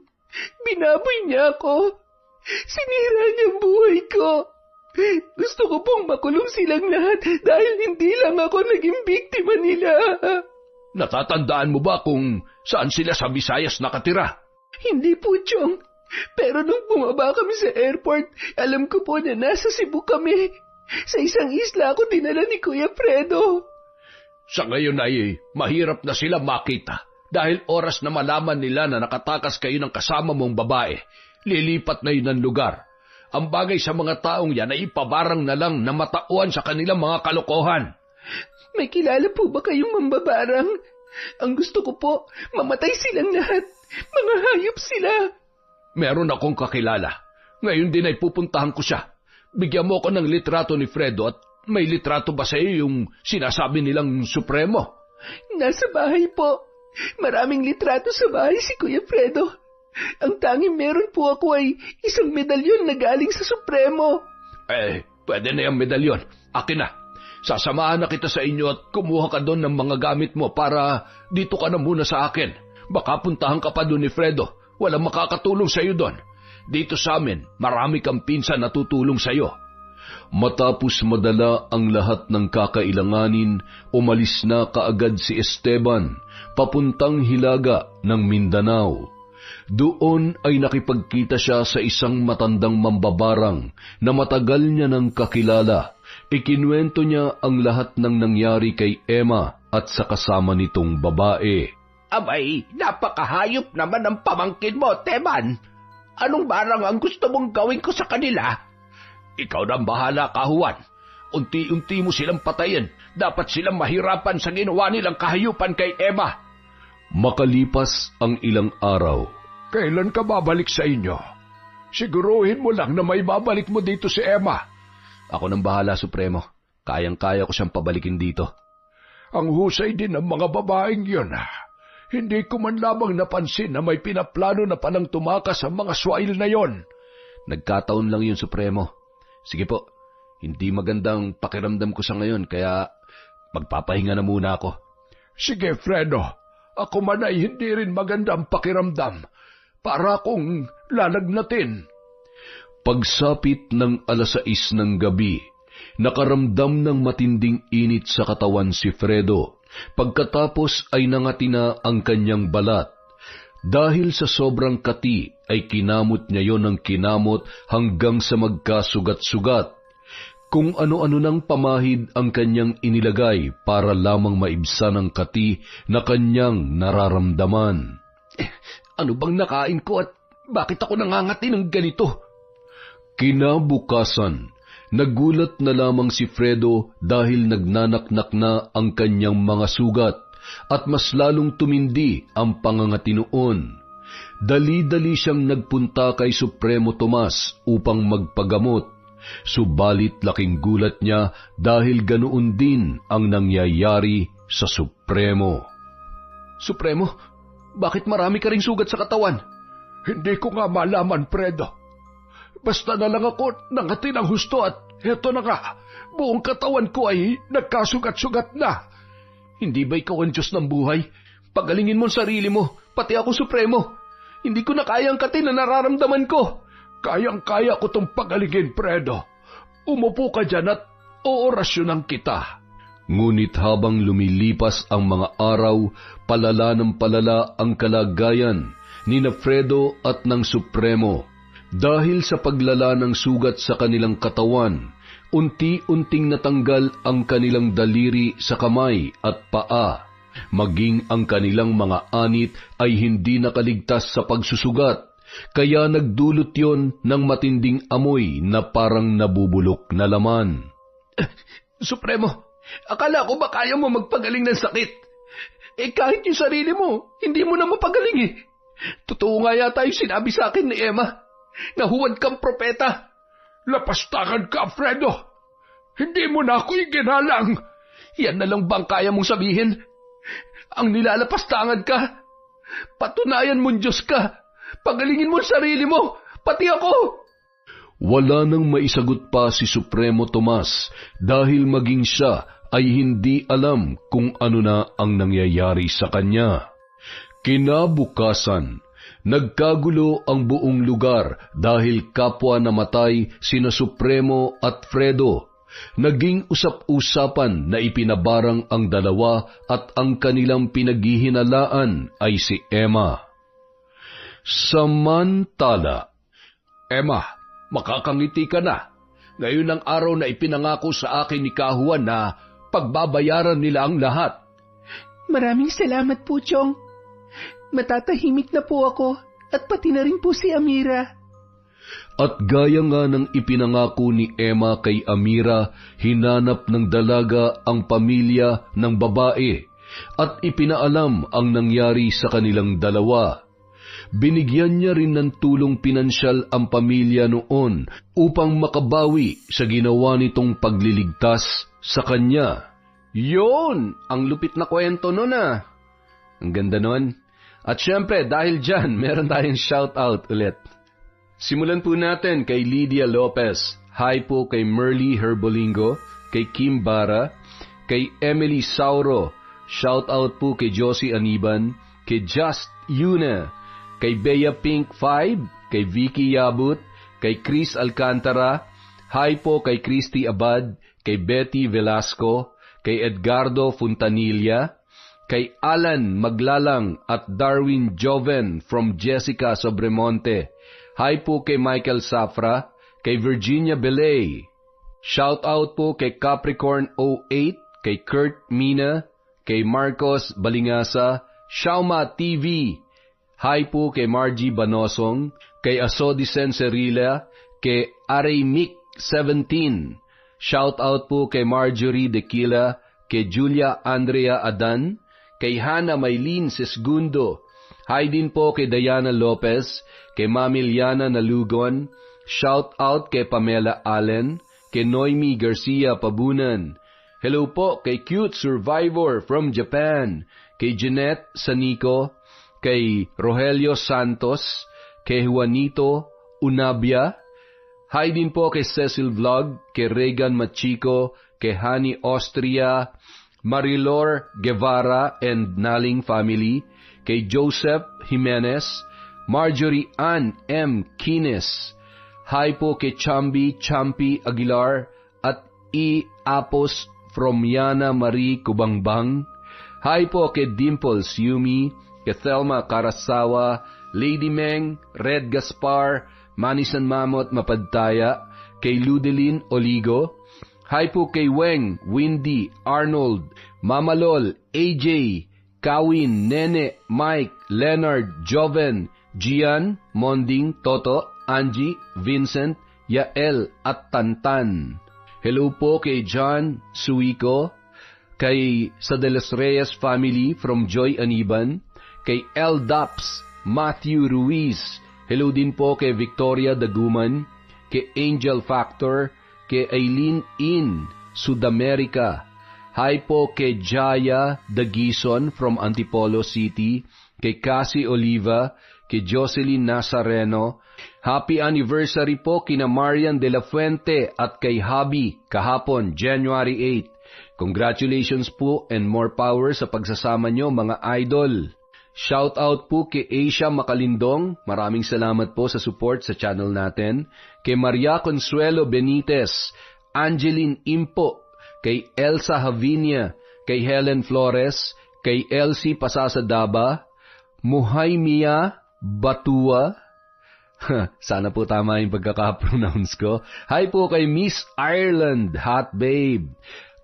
binaboy niya ako. Sinira niya ang buhay ko. Gusto ko pong makulong silang lahat dahil hindi lang ako naging biktima nila. Natatandaan mo ba kung saan sila sa Visayas nakatira? Hindi po, Chong. Pero nung bumaba kami sa airport, alam ko po na nasa Cebu kami. Sa isang isla ako dinala ni Kuya Fredo. Sa ngayon ay mahirap na sila makita dahil oras na malaman nila na nakatakas kayo ng kasama mong babae, lilipat na yun ng lugar. Ang bagay sa mga taong yan ay ipabarang na lang na matauan sa kanilang mga kalokohan. May kilala po ba kayong mambabarang? Ang gusto ko po, mamatay silang lahat. Mga hayop sila. Meron akong kakilala. Ngayon din ay pupuntahan ko siya. Bigyan mo ko ng litrato ni Fredo at may litrato ba sa iyo yung sinasabi nilang Supremo? Nasa bahay po. Maraming litrato sa bahay si Kuya Fredo. Ang tanging meron po ako ay isang medalyon na galing sa Supremo. Pwede na yung medalyon. Akin na. Sasamahan na kita sa inyo at kumuha ka doon ng mga gamit mo para dito ka na muna sa akin. Baka puntahan ka pa doon ni Fredo. Walang makakatulong sa iyo doon. Dito sa amin, marami kang pinsan na tutulong sa iyo. Matapos madala ang lahat ng kakailanganin, umalis na kaagad si Esteban, papuntang Hilaga ng Mindanao. Doon ay nakipagkita siya sa isang matandang mambabarang na matagal niya nang kakilala. Ikinuwento niya ang lahat ng nangyari kay Emma at sa kasama nitong babae. Abay, napakahayop naman ang pamangkin mo, Teman. Anong barang ang gusto mong gawin ko sa kanila? Ikaw nang bahala, Kahuan. Unti-unti mo silang patayin. Dapat silang mahirapan sa ginawa nilang kahayupan kay Emma. Makalipas ang ilang araw. Kailan ka babalik sa inyo? Siguruhin mo lang na may babalik mo dito si Emma. Ako nang bahala, Supremo. Kayang-kaya ko siyang pabalikin dito. Ang husay din ng mga babaeng yun. Hindi ko man lamang napansin na may pinaplano na palang tumakas ang mga swail na yon. Nagkataon lang yun, Supremo. Sige po, hindi magandang pakiramdam ko sa ngayon, kaya magpapahinga na muna ako. Sige, Fredo. Ako man ay hindi rin magandang pakiramdam. Para akong lalagnatin. Pagsapit ng 6:00 ng gabi, nakaramdam ng matinding init sa katawan si Fredo. Pagkatapos ay nangati na ang kanyang balat. Dahil sa sobrang kati ay kinamot niya yon ng kinamot hanggang sa magkasugat-sugat. Kung ano-ano nang pamahid ang kanyang inilagay para lamang maibsan ang kati na kanyang nararamdaman. Ano bang nakain ko at bakit ako nangangati ng ganito? Kinabukasan, nagulat na lamang si Fredo dahil nagnanaknak na ang kanyang mga sugat at mas lalong tumindi ang pangangati noon. Dali-dali siyang nagpunta kay Supremo Tomas upang magpagamot. Subalit laking gulat niya dahil ganoon din ang nangyayari sa Supremo. Supremo, bakit marami ka ring sugat sa katawan? Hindi ko nga malaman, Fredo. Basta na lang ako nangati ng husto at heto na nga, buong katawan ko ay nagkasugat-sugat na. Hindi ba ikaw ang Diyos ng buhay? Pagalingin mo ang sarili mo, pati ako, Supremo. Hindi ko na kaya ang kati na nararamdaman ko. Kayang-kaya ko tong pagalingin, Fredo. Umupo ka dyan at oorasyonan kita. Ngunit habang lumilipas ang mga araw, palala ng palala ang kalagayan ni Fredo at ng Supremo. Dahil sa paglala ng sugat sa kanilang katawan, unti-unting natanggal ang kanilang daliri sa kamay at paa. Maging ang kanilang mga anit ay hindi nakaligtas sa pagsusugat, kaya nagdulot yon ng matinding amoy na parang nabubulok na laman. Supremo, akala ko ba kaya mo magpagaling ng sakit? Kahit yung sarili mo, hindi mo na mapagaling eh. Totoo nga yata yung sinabi sa akin ni Emma. Nahuwad kang propeta. Lapastangan ka, Fredo. Hindi mo na ako iginalang. Yan na lang bang kaya mong sabihin? Ang nilalapastangan ka? Patunayan mong Diyos ka. Pagalingin mo sarili mo, pati ako. Wala nang maisagot pa si Supremo Tomas dahil maging siya ay hindi alam kung ano na ang nangyayari sa kanya. Kinabukasan, nagkagulo ang buong lugar dahil kapwa namatay sina Supremo at Fredo. Naging usap-usapan na ipinabarang ang dalawa at ang kanilang pinaghihinalaan ay si Emma. Samantala, Emma, makakangiti ka na. Ngayon ang araw na ipinangako sa akin ni Kahuan na pagbabayaran nila ang lahat. Maraming salamat po, Chong. Matatahimik na po ako at pati na rin po si Amira. At gaya nga ng ipinangako ni Emma kay Amira, hinanap ng dalaga ang pamilya ng babae at ipinaalam ang nangyari sa kanilang dalawa. Binigyan niya rin ng tulong pinansyal ang pamilya noon upang makabawi sa ginawa nitong pagliligtas sa kanya. Yun! Ang lupit na kwento nun ah! Ang ganda nun. At syempre, dahil dyan, meron tayong shoutout ulit. Simulan po natin kay Lydia Lopez. Hi po kay Merly Herbolingo, kay Kim Bara, kay Emily Sauro. Shoutout po kay Josie Aniban, kay Just Yuna, kay Bea Pink 5, kay Vicky Yabut, kay Chris Alcantara. Hi po kay Christy Abad, kay Betty Velasco, kay Edgardo Fontanilla, kay Alan Maglalang at Darwin Joven from Jessica Sobremonte. Hi po kay Michael Safra, kay Virginia Belay. Shout out po kay Capricorn 08, kay Kurt Mina, kay Marcos Balingasa, Shauma TV. Hi po kay Margie Banosong, kay Asodisen Cerilla, kay Araymic 17. Shout out po kay Marjorie Dequila, kay Julia Andrea Adan, kay Hana Maylin Sesgundo. Hi din po kay Diana Lopez, kay Mami Liana Nalugon. Shout out kay Pamela Allen, kay Noemi Garcia Pabunan. Hello po kay Cute Survivor from Japan, kay Jeanette Sanico, kay Rogelio Santos, kay Juanito Unabia. Hi din po kay Cecil Vlog, kay Regan Machico, kay Hani Austria, Marilor Guevara and Naling family, kay Joseph Jimenez, Marjorie Ann M. Kines. Hi po kay Champi Aguilar at E. Apos from Yana Marie Kubangbang. Hi po kay Dimples Yumi, kay Thelma Karasawa, Lady Meng, Red Gaspar, Manisan Mamot Mapadtaya, kay Ludelin Oligo. Hi po kay Weng, Windy, Arnold, Mama Lol, AJ, Kawin, Nene, Mike, Leonard, Joven, Gian, Monding, Toto, Angie, Vincent, Yael at Tantan. Hello po kay John Suico, kay sa De Los Reyes family from Joy Aniban, kay L. Daps, Matthew Ruiz. Hello din po kay Victoria Daguman, kay Angel Factor, kay Aileen In, Sudamerica. Hi po kay Jaya Dagison from Antipolo City, kay Cassie Oliva, kay Jocelyn Nazareno. Happy anniversary po kina Marian de la Fuente at kay Habi kahapon, January 8. Congratulations po and more power sa pagsasama nyo mga idol. Shout out po kay Asia Makalindong, maraming salamat po sa support sa channel natin. Kay Maria Consuelo Benitez, Angeline Impo, kay Elsa Havinia, kay Helen Flores, kay Elsie Pasasadaba, Muhay Mia Batua, sana po tama yung pagkaka-pronounce ko. Hi po kay Miss Ireland, Hot Babe,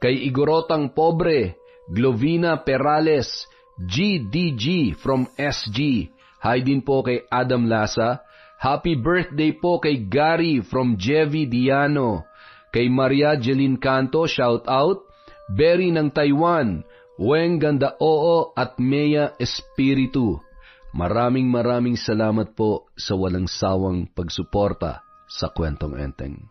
kay Igorotang Pobre, Glovina Perales, GDG from SG. Hi din po kay Adam Lasa. Happy birthday po kay Gary from Jevi Diano. Kay Maria Jeline Canto, shout out. Berry ng Taiwan, Weng Ganda Oo at Mea Espiritu. Maraming salamat po sa walang sawang pagsuporta sa Kwentong Enteng.